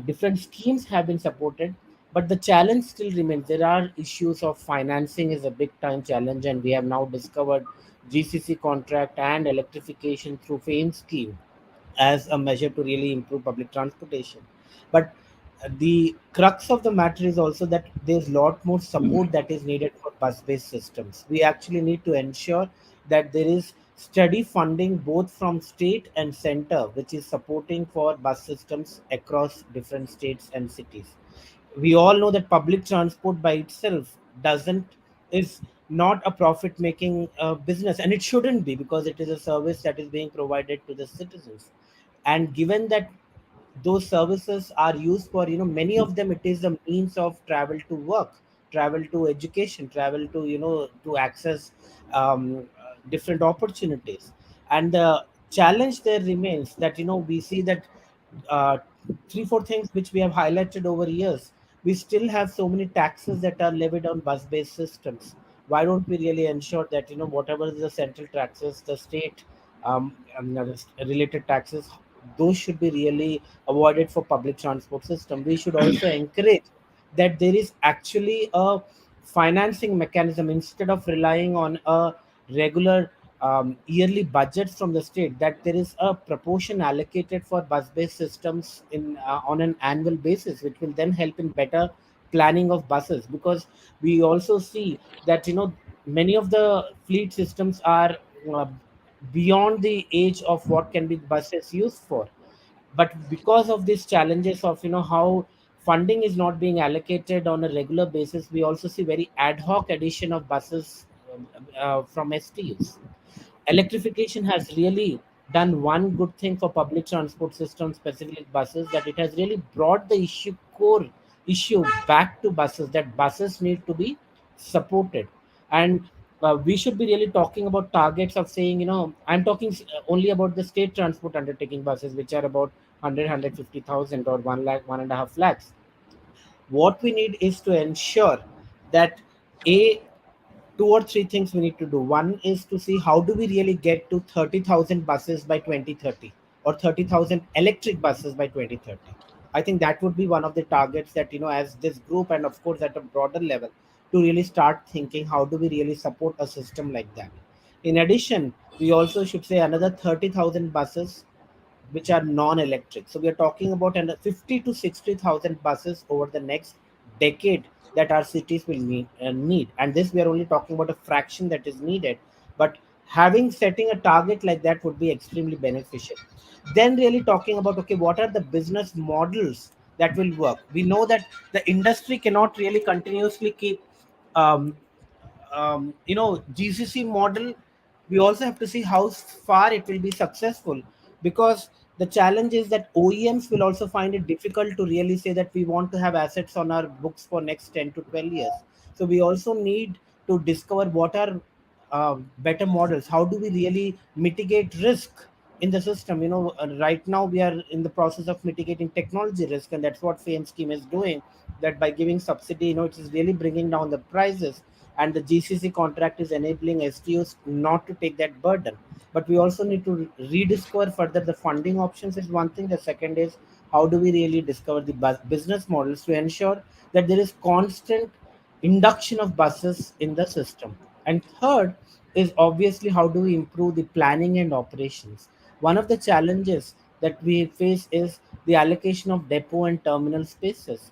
different schemes have been supported, but the challenge still remains. There are issues of financing is a big time challenge, and we have now discovered GCC contract and electrification through FAME scheme as a measure to really improve public transportation. But the crux of the matter is also that there's a lot more support that is needed for bus-based systems. We actually need to ensure that there is steady funding both from state and center, which is supporting for bus systems across different states and cities. We all know that public transport by itself doesn't is not a profit making business, and it shouldn't be, because it is a service that is being provided to the citizens. And given that those services are used for, many of them, it is a means of travel to work, travel to education, travel to, to access different opportunities. And the challenge there remains that, we see that uh, three four things which we have highlighted over years. We still have so many taxes that are levied on bus based systems. Why don't we really ensure that, whatever is the central taxes, the state related taxes, those should be really avoided for public transport system. We should also encourage that there is actually a financing mechanism instead of relying on a regular yearly budgets from the state, that there is a proportion allocated for bus based systems in on an annual basis, which will then help in better planning of buses. Because we also see that, many of the fleet systems are uh, beyond the age of what can be buses used for. But because of these challenges of, how funding is not being allocated on a regular basis, we also see very ad hoc addition of buses from STUs. Electrification has really done one good thing for public transport system, specifically buses, that it has really brought the core issue back to buses, that buses need to be supported. And we should be really talking about targets of saying, I'm talking only about the state transport undertaking buses, which are about 100 or 1 lakh, 1.5 lakhs. What we need is to ensure that a two or three things we need to do. One is to see how do we really get to 30,000 buses by 2030, or 30,000 electric buses by 2030. I think that would be one of the targets that, as this group, and of course at a broader level, to really start thinking how do we really support a system like that. In addition, we also should say another 30,000 buses which are non-electric. So we are talking about 50 to 60,000 buses over the next decade that our cities will need. And this we are only talking about a fraction that is needed. But having setting a target like that would be extremely beneficial. Then really talking about, okay, what are the business models that will work? We know that the industry cannot really continuously keep um, GCC model. We also have to see how far it will be successful, because the challenge is that OEMs will also find it difficult to really say that we want to have assets on our books for next 10 to 12 years. So we also need to discover what are better models. How do we really mitigate risk in the system? Right now we are in the process of mitigating technology risk, and that's what FAME scheme is doing. That by giving subsidy, it is really bringing down the prices, and the GCC contract is enabling STUs not to take that burden. But we also need to rediscover further the funding options is one thing. The second is how do we really discover the business models to ensure that there is constant induction of buses in the system. And third is obviously how do we improve the planning and operations. One of the challenges that we face is the allocation of depot and terminal spaces.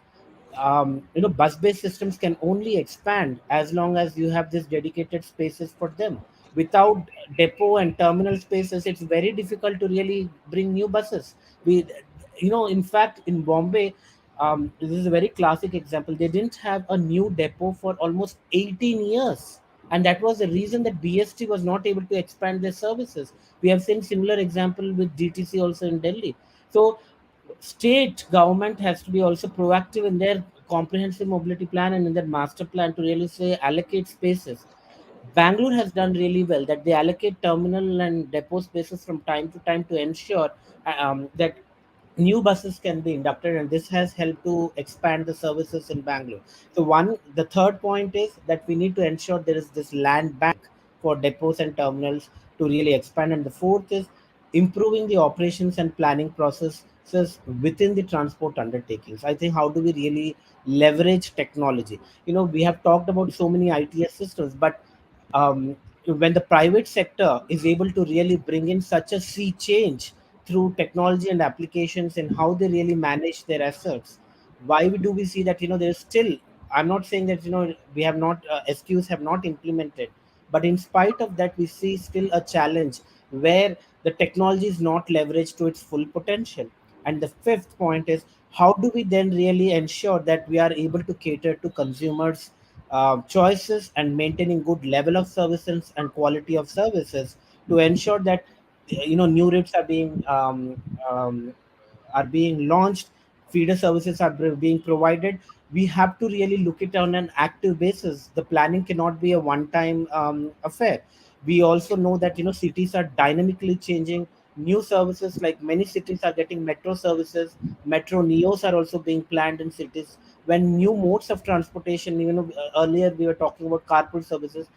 Bus-based systems can only expand as long as you have this dedicated spaces for them. Without depot and terminal spaces, it's very difficult to really bring new buses. We In fact, in Bombay, this is a very classic example. They didn't have a new depot for almost 18 years, and that was the reason that BST was not able to expand their services. We have seen similar example with DTC also in Delhi. So state government has to be also proactive in their comprehensive mobility plan and in their master plan to really say allocate spaces. Bangalore has done really well that they allocate terminal and depot spaces from time to time to ensure that new buses can be inducted, and this has helped to expand the services in Bangalore. So the third point is that we need to ensure there is this land bank for depots and terminals to really expand, and the fourth is improving the operations and planning processes within the transport undertakings. I think how do we really leverage technology? We have talked about so many ITS systems, but when the private sector is able to really bring in such a sea change through technology and applications and how they really manage their assets, why do we see that there's still, I'm not saying that we have not SQs have not implemented, but in spite of that we see still a challenge where the technology is not leveraged to its full potential. And the fifth point is how do we then really ensure that we are able to cater to consumers choices and maintaining good level of services and quality of services to ensure that new routes are being launched, feeder services are being provided. We have to really look it on an active basis. The planning cannot be a one time affair. We also know that cities are dynamically changing. New services, like many cities are getting metro services, metro neos are also being planned in cities. When new modes of transportation, earlier we were talking about carpool services,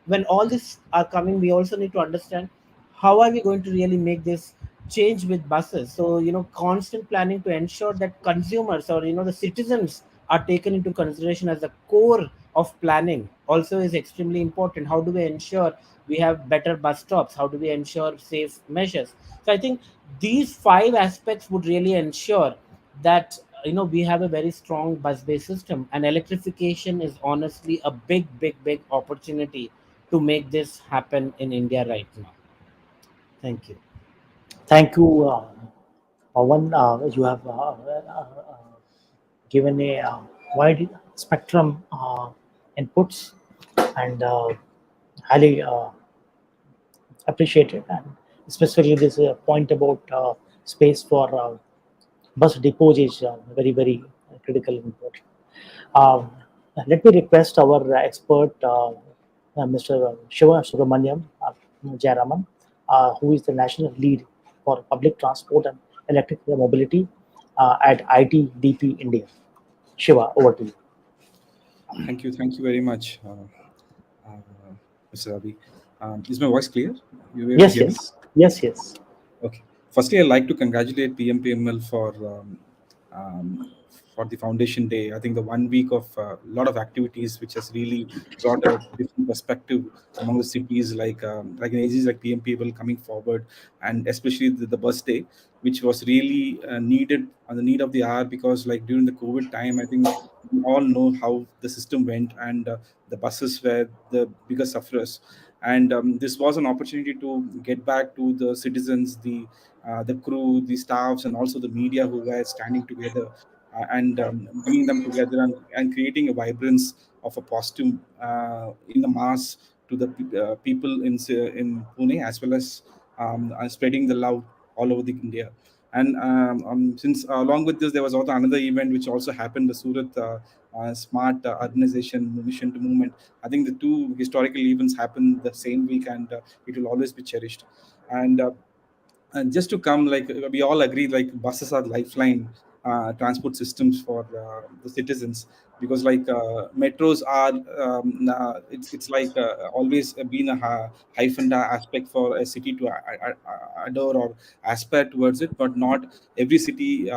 when all this are coming, we also need to understand how are we going to really make this change with buses. So constant planning to ensure that consumers or the citizens are taken into consideration as the core of planning also is extremely important. How do we ensure we have better bus stops? How do we ensure safe measures? So I think these five aspects would really ensure that we have a very strong bus based system, and electrification is honestly a big opportunity to make this happen in India right now. Thank you. Thank you, Pawan. You have given a wide spectrum inputs, and highly appreciated. And especially this point about space for bus depots is very critical and important. Um, Let me request our expert, Mr. Sivasubramaniam Jayaraman, who is the national lead for public transport and electric mobility at ITDP India. Shiva, over to you. Thank you very much, Mr. Ravi. Is my voice clear? You were able to Yes, hear me? yes. Okay. Firstly, I'd like to congratulate PMPML for the Foundation Day. I think the 1 week of a lot of activities, which has really brought a different perspective among the cities, like agencies like PMPML coming forward, and especially the bus day, which was really needed on the need of the hour, because like during the COVID time, I think we all know how the system went, and the buses were the biggest sufferers. And this was an opportunity to get back to the citizens, the crew, the staffs, and also the media who were standing together, and bringing them together, and creating a vibrance of a positive in the mass to the people in Pune, as well as spreading the love all over the India. And since along with this, there was also another event which also happened, the Surat Smart Urbanization Mission to Movement. I think the two historical events happened the same week, and it will always be cherished. And just to come, like we all agree, like buses are lifeline transport systems for the citizens, because like metros are it's like always been a hyphen aspect for a city to adore or aspire towards it, but not every city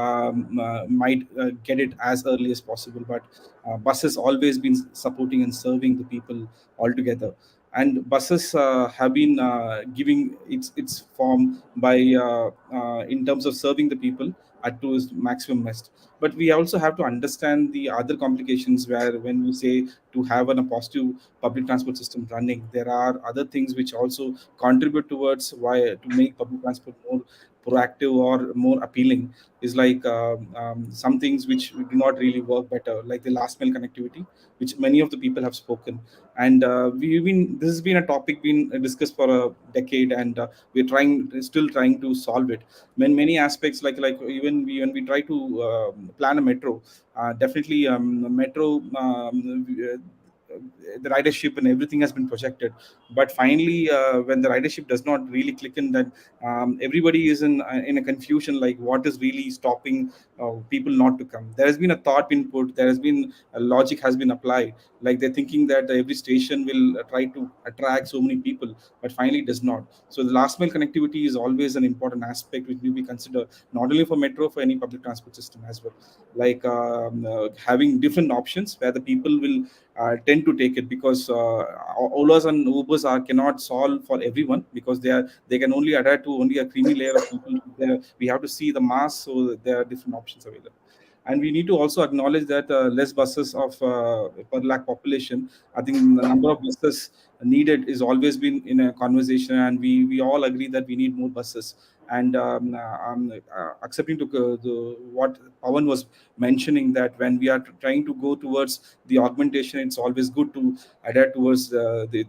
might get it as early as possible. But buses always been supporting and serving the people altogether. And buses have been giving its form by in terms of serving the people at to its maximum best. But we also have to understand the other complications, where when we say to have a positive public transport system running, there are other things which also contribute towards why to make public transport more proactive or more appealing is like some things which do not really work better, like the last mile connectivity, which many of the people have spoken. And this has been a topic been discussed for a decade, and we're still trying to solve it. Many aspects, like even when we try to plan a metro, definitely metro. The ridership and everything has been projected, but finally when the ridership does not really click in, that everybody is in a confusion, like what is really stopping people not to come. There has been a thought input, there has been a logic has been applied, like they're thinking that every station will try to attract so many people, but finally it does not. So the last mile connectivity is always an important aspect which will be considered, not only for metro, for any public transport system as well, like having different options where the people will tend to take it, because Olas and Ubers cannot solve for everyone, because they can only adapt to only a creamy layer of people. We have to see the mass, so there are different options available. And we need to also acknowledge that less buses of per lakh population. I think the number of buses needed is always been in a conversation, and we all agree that we need more buses. And I'm accepting to what Pawan was mentioning, that when we are trying to go towards the augmentation, it's always good to adapt towards the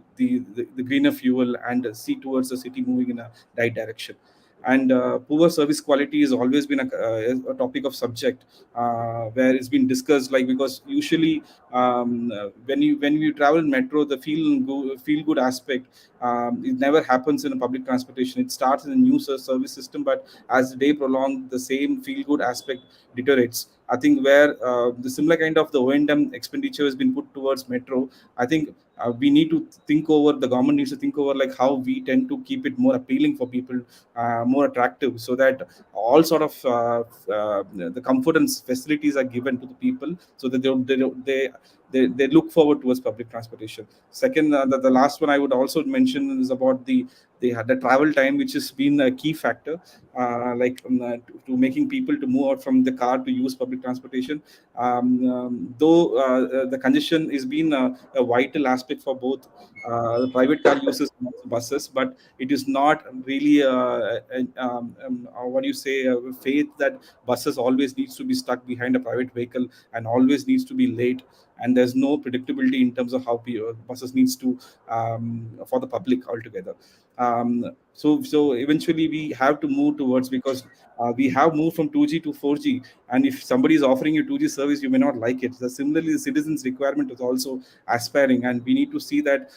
greener fuel and see towards the city moving in a right direction. And poor service quality has always been a topic of subject, where it's been discussed, like because usually when you travel in metro, the feel good aspect, it never happens in a public transportation. It starts in a new service system, but as the day prolonged, the same feel good aspect deteriorates. I think where the similar kind of the O&M expenditure has been put towards metro, I think we need to think over, the government needs to think over, like how we tend to keep it more appealing for people, more attractive, so that all sort of the comfort and facilities are given to the people, so that they look forward towards public transportation. Second, the last one I would also mention is about the travel time, which has been a key factor, to making people to move out from the car to use public transportation. Though the congestion is been a vital aspect for both the private car users and also buses, but it is not really what do you say, faith that buses always needs to be stuck behind a private vehicle and always needs to be late, and there's no predictability in terms of how buses needs to for the public altogether. So eventually we have to move towards, because we have moved from 2G to 4G, and if somebody is offering you 2G service, you may not like it. So similarly, the citizens requirement is also aspiring, and we need to see that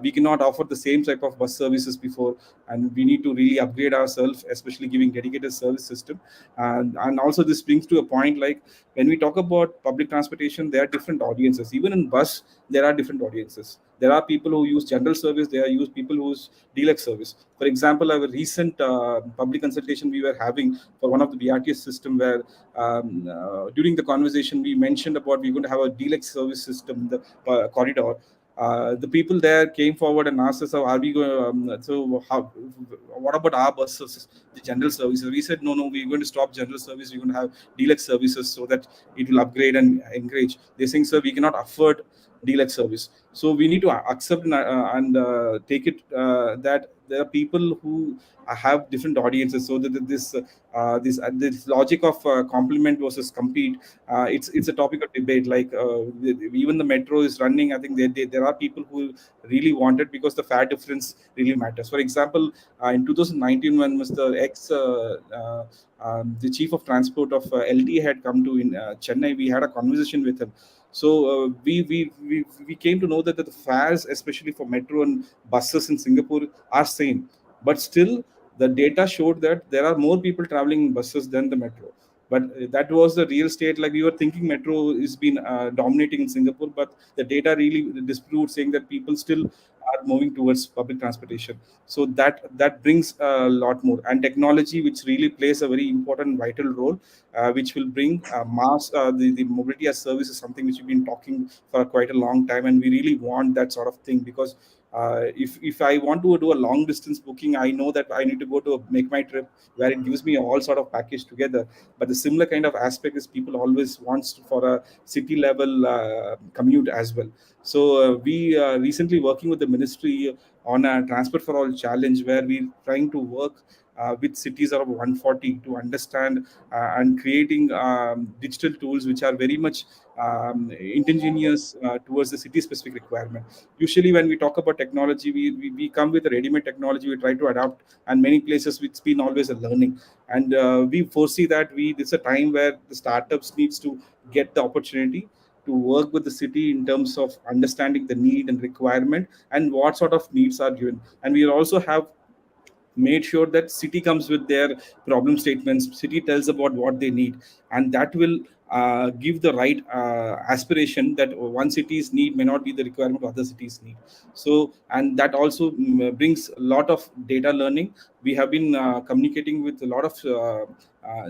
we cannot offer the same type of bus services before, and we need to really upgrade ourselves, especially giving dedicated service system. And also this brings to a point, like when we talk about public transportation, there are different audiences. Even in bus, there are different audiences. There are people who use general service, there are people who use deluxe service. For example, our recent public consultation we were having for one of the BRTS system, where during the conversation we mentioned about we're going to have a deluxe service system in the corridor. The people there came forward and asked us, "Are we going? What about our buses, the general services?" We said, "No, we're going to stop general service. We're going to have deluxe services so that it will upgrade and encourage." They're saying, "Sir, we cannot afford deluxe service." So we need to accept and take it that there are people who have different audiences, so that this logic of complement versus compete, it's a topic of debate. Like even the metro is running, I think there are people who really want it because the fare difference really matters. For example, in 2019, when Mr. X the chief of transport of LT had come to in Chennai, we had a conversation with him. So we came to know that the fares, especially for metro and buses in Singapore, are same, but still the data showed that there are more people traveling in buses than the metro. But that was the real state. Like we were thinking metro is been dominating in Singapore, but the data really disproved, saying that people still are moving towards public transportation. So that brings a lot more, and technology, which really plays a very important vital role, which will bring the mobility as service is something which we've been talking for quite a long time, and we really want that sort of thing. Because if I want to do a long distance booking, I know that I need to go to make my trip, where it gives me all sort of package together. But the similar kind of aspect is people always wants for a city level commute as well. So we recently working with the ministry on a transport for all challenge, where we're trying to work with cities of 140 to understand and creating digital tools which are very much indigenous towards the city specific requirement. Usually when we talk about technology, we come with a ready-made technology, we try to adapt, and many places it's been always a learning. And we foresee that this is a time where the startups needs to get the opportunity to work with the city in terms of understanding the need and requirement and what sort of needs are given. And we also have made sure that city comes with their problem statements, city tells about what they need, and that will give the right aspiration that one city's need may not be the requirement of other cities need. So, and that also brings a lot of data learning. We have been communicating with a lot of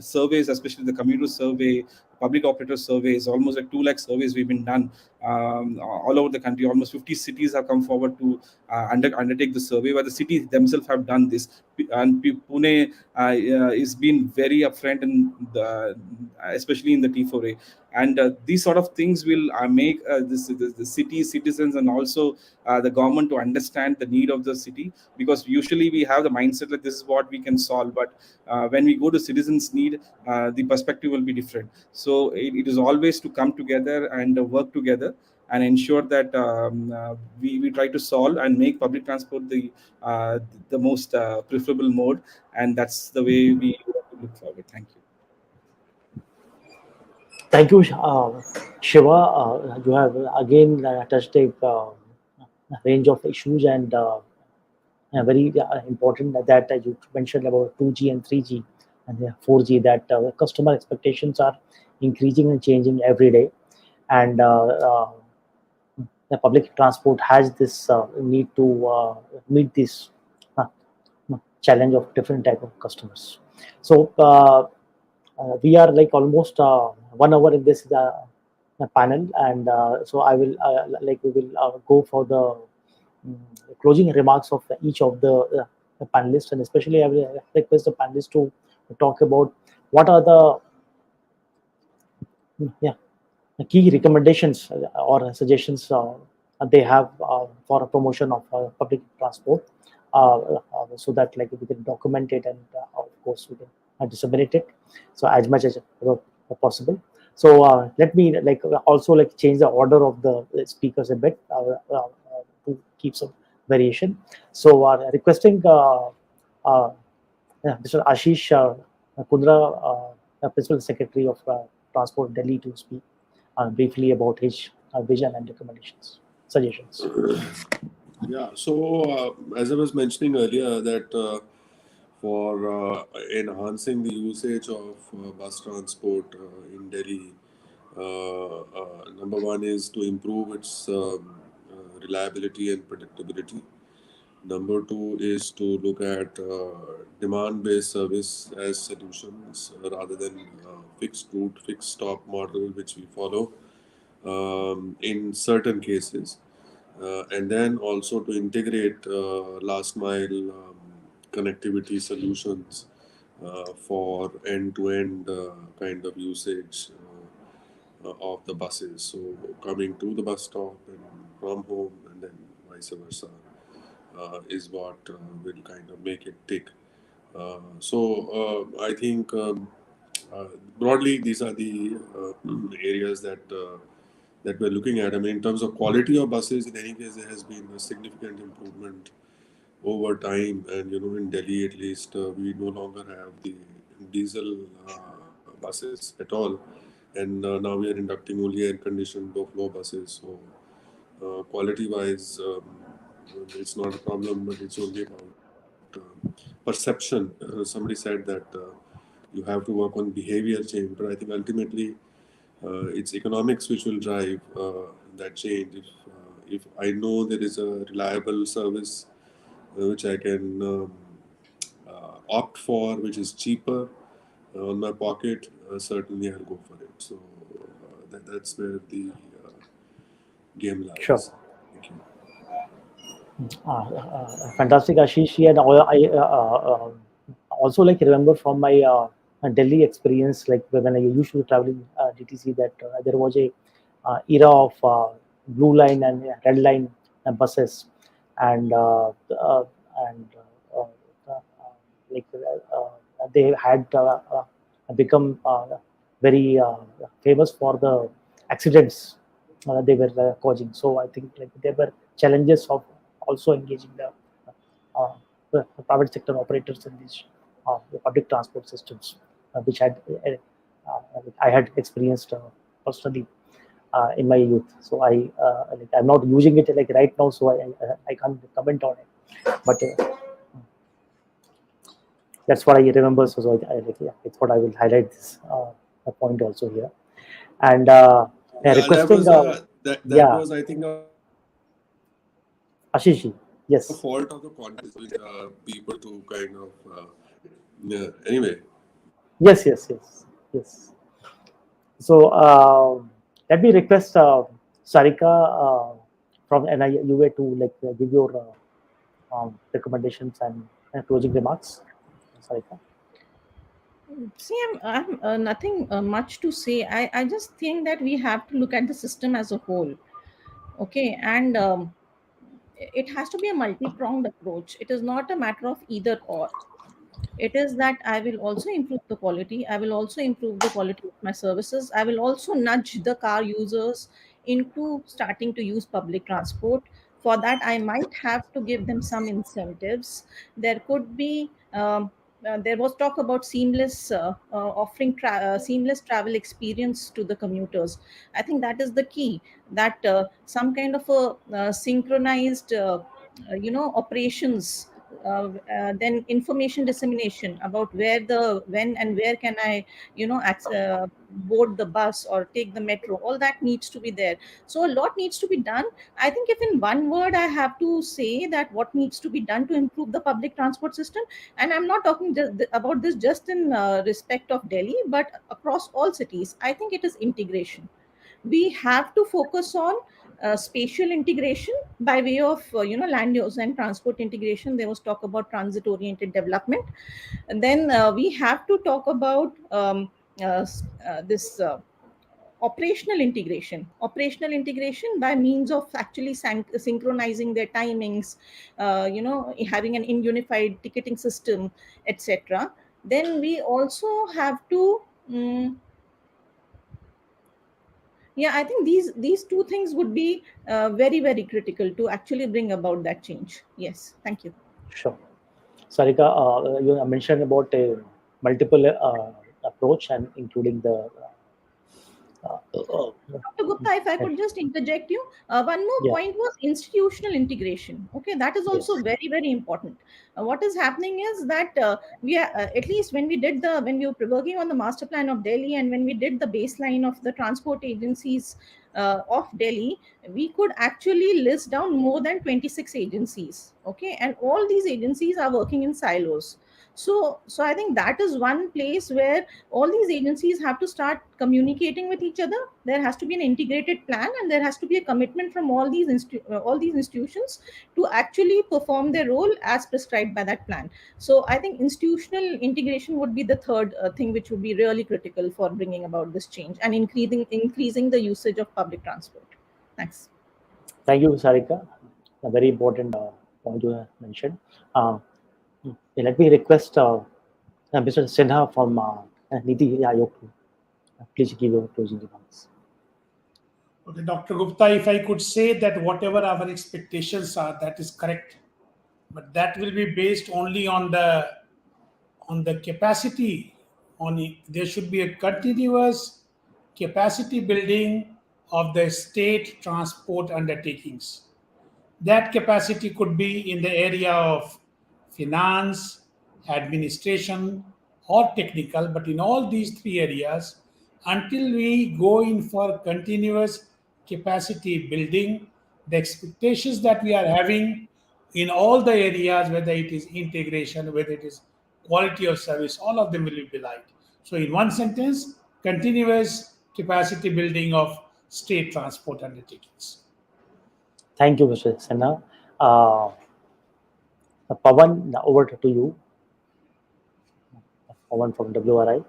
surveys, especially the commuter survey, public operator surveys, almost like 2 lakh surveys we've been done all over the country. Almost 50 cities have come forward to undertake the survey, where the cities themselves have done this. And Pune is been very upfront, in especially in the T4A. And these sort of things will make the city citizens and also the government to understand the need of the city, because usually we have the mindset that this is what we can solve, but when we go to citizens need, the perspective will be different. So it is always to come together and work together and ensure that we try to solve and make public transport the most preferable mode, and that's the way we look forward. Thank you. Thank you, Shiva. You have again touched a range of issues, and very important that you mentioned about 2G and 3G and 4G, that customer expectations are increasing and changing every day. And the public transport has this need to meet this uh, challenge of different type of customers. So we are like almost 1 hour in this panel, and so I will we will go for the closing remarks of each of the panelists, and especially I will request the panelists to talk about what are yeah, the key recommendations or suggestions they have for a promotion of public transport, so that like we can document it, and of course we can disseminate it so as much as possible. So let me also change the order of the speakers a bit to keep some variation. So requesting Mr. Ashish Kundra, Principal Secretary of Transport Delhi, to speak briefly about his vision and recommendations, suggestions. Yeah, so as I was mentioning earlier, that for enhancing the usage of bus transport in Delhi, number one is to improve its reliability and predictability. Number two is to look at demand-based service as solutions rather than fixed route, fixed stop model, which we follow in certain cases. And then also to integrate last mile connectivity solutions for end-to-end kind of usage of the buses. So coming to the bus stop and from home, and then vice versa, is what will kind of make it tick. So I think uh, broadly these are the areas that we're looking at. I mean, in terms of quality of buses, in any case, there has been a significant improvement over time. And in Delhi at least, we no longer have the diesel buses at all, and now we are inducting only air-conditioned low-floor buses. So quality-wise, it's not a problem, but it's only about perception. Somebody said that you have to work on behavior change, but I think ultimately it's economics which will drive that change. If I know there is a reliable service which I can opt for, which is cheaper on my pocket, certainly I'll go for it. So that's where the game Sure. lies. Thank you. Fantastic, Ashish. And also remember from my Delhi experience, like when I used to travel in DTC, that there was a era of blue line and red line buses, and uh, and uh, uh, like they had become very famous for the accidents they were causing. So I think like there were challenges of also engaging the private sector operators in these the public transport systems, which I had experienced personally in my youth. So like, I'm not using it like right now, so I can't comment on it. But that's what I remember. So like, yeah, it's what I will highlight this point also here. And yeah, Yeah, that requesting, was that yeah, was, I think, a Ashish, fault yes, of the context, people to kind of yeah. Anyway, yes. So let me request Sarika from NIUA to like give your recommendations and closing remarks. Sarika. See, I'm nothing much to say. I just think that we have to look at the system as a whole. Okay, and it has to be a multi-pronged approach. It is not a matter of either or. It is that I will also improve the quality. I will also improve the quality of my services. I will also nudge the car users into starting to use public transport. For that, I might have to give them some incentives. There could be there was talk about offering seamless travel experience to the commuters. I think that is the key. That some kind of a synchronized operations, then information dissemination about when and where can I board the bus or take the metro. All that needs to be there. So a lot needs to be done. I think if in one word I have to say that what needs to be done to improve the public transport system, and I'm not talking about this just in respect of Delhi, but across all cities, I think it is integration. We have to focus on spatial integration by way of land use and transport integration. There was talk about transit oriented development, and then we have to talk about this operational integration by means of actually synchronizing their timings, having an unified ticketing system, etc. Then we also have to yeah, I think these two things would be very very critical to actually bring about that change. Yes, thank you. Sure. Sarika, you mentioned about a multiple approach and including the Dr. Gupta, if I could just interject you, one more yeah, point was institutional integration. Okay, that is also yes, very, very important. What is happening is that we are, at least when we were working on the master plan of Delhi and when we did the baseline of the transport agencies of Delhi, we could actually list down more than 26 agencies. Okay, and all these agencies are working in silos. So I think that is one place where all these agencies have to start communicating with each other. There has to be an integrated plan, and there has to be a commitment from all these institutions to actually perform their role as prescribed by that plan. So I think institutional integration would be the third thing which would be really critical for bringing about this change and increasing the usage of public transport. Thanks. thank you, Sarika. A very important point you mentioned. Uh, Let me request Mr. Sinha from NITI Aayog to please give your closing remarks. Okay, Dr. Gupta, if I could say that whatever our expectations are, that is correct, but that will be based only on the capacity. On it, there should be a continuous capacity building of the state transport undertakings. That capacity could be in the area of finance, administration, or technical, but in all these three areas, until we go in for continuous capacity building, the expectations that we are having in all the areas, whether it is integration, whether it is quality of service, all of them will be belied. So, in one sentence, continuous capacity building of state transport undertakings. Thank you, Mr. Sinha. Uh, Pawan, now over to you. Pawan from WRI.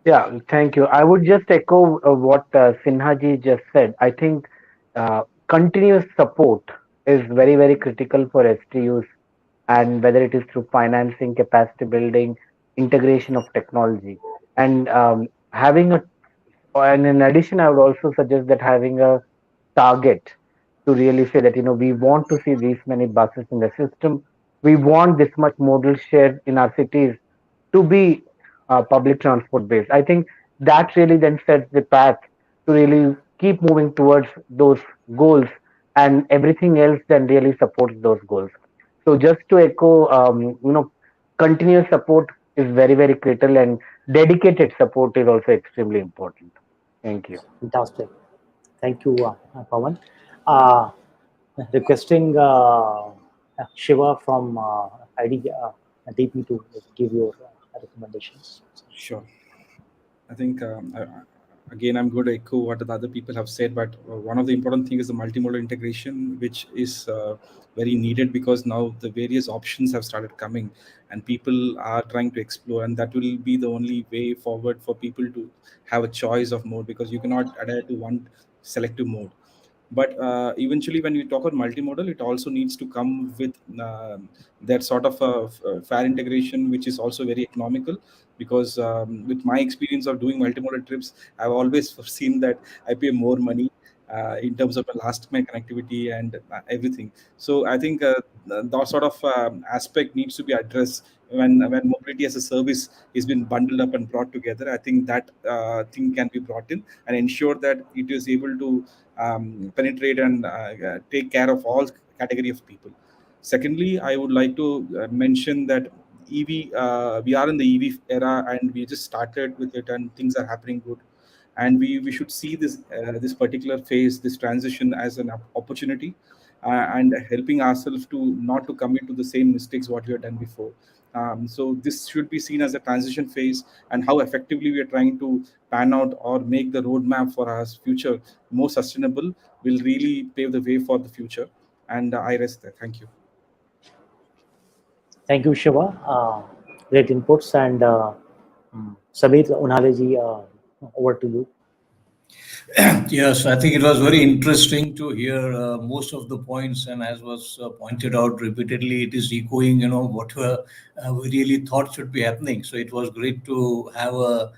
Yeah, thank you. I would just echo what Sinha ji just said. I think continuous support is very, very critical for STUs and whether it is through financing, capacity building, integration of technology, and having a. And in addition, I would also suggest that having a target to really say that we want to see these many buses in the system. We want this much modal share in our cities to be public transport based. I think that really then sets the path to really keep moving towards those goals, and everything else then really supports those goals. So just to echo, continuous support is very, very critical, and dedicated support is also extremely important. Thank you. Fantastic. Thank you, Pawan. Uh, Requesting Shiva from ITDP to give your recommendations. Sure. I think again I'm going to echo what the other people have said, but one of the important things is the multimodal integration, which is very needed because now the various options have started coming, and people are trying to explore, and that will be the only way forward for people to have a choice of mode, because you cannot adhere to one selective mode. But eventually when we talk about multimodal, it also needs to come with that sort of fare integration, which is also very economical, because with my experience of doing multimodal trips, I've always foreseen that I pay more money in terms of the last mile connectivity and everything. So I think that sort of aspect needs to be addressed when mobility as a service is been bundled up and brought together. I think that thing can be brought in and ensure that it is able to penetrate and take care of all category of people. Secondly, I would like to mention that EV, we are in the EV era and we just started with it and things are happening good. And we should see this particular phase, this transition as an opportunity, and helping ourselves to not to commit to the same mistakes what we have done before. So this should be seen as a transition phase, and how effectively we are trying to pan out or make the roadmap for our future more sustainable will really pave the way for the future. And I rest there. Thank you. Thank you, Shiva. Great inputs. And Sabir Unhale, over to you. Yes, I think it was very interesting to hear most of the points, and as was pointed out repeatedly, it is echoing, what we really thought should be happening. So it was great to have a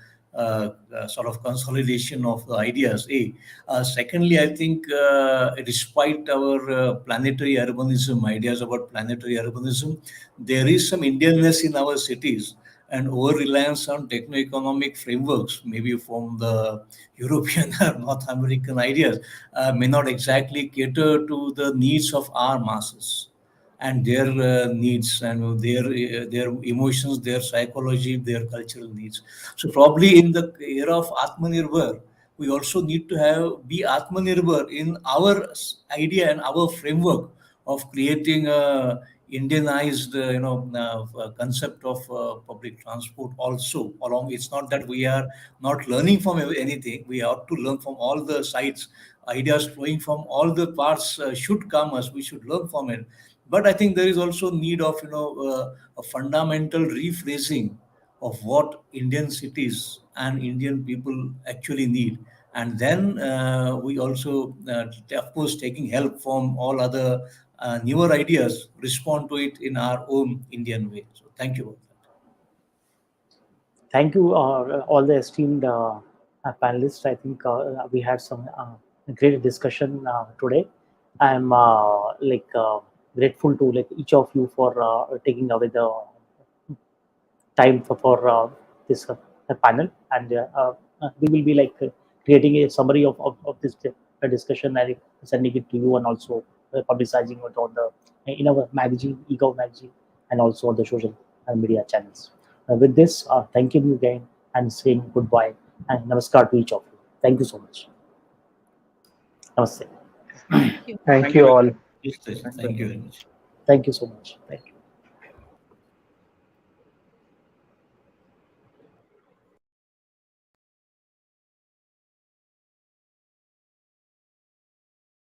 sort of consolidation of the ideas. Secondly, I think despite our planetary urbanism, ideas about planetary urbanism, there is some Indianness in our cities, and over reliance on techno-economic frameworks, maybe from the European or North American ideas, may not exactly cater to the needs of our masses and their needs and their emotions, their psychology, their cultural needs. So probably in the era of Atmanirbhar, we also need to be Atmanirbhar in our idea and our framework of creating a Indianized, concept of public transport also along. It's not that we are not learning from anything. We ought to learn from all the sides. Ideas flowing from all the parts should come as we should learn from it. But I think there is also need of a fundamental rephrasing of what Indian cities and Indian people actually need. And then we also, of course, taking help from all other newer ideas, respond to it in our own Indian way. So thank you. Thank you, all the esteemed panelists. I think we had some great discussion today. I'm grateful to each of you for taking away the time for this panel, and we will be creating a summary of this discussion and sending it to you, and also publicizing it on the in our magazine, eGov magazine, and also on the social media channels. With this, thank you again, and saying goodbye and namaskar to each of you. Thank you so much. Namaste. Thank you. Thank you all. Thank you very much. Thank you so much. Thank you.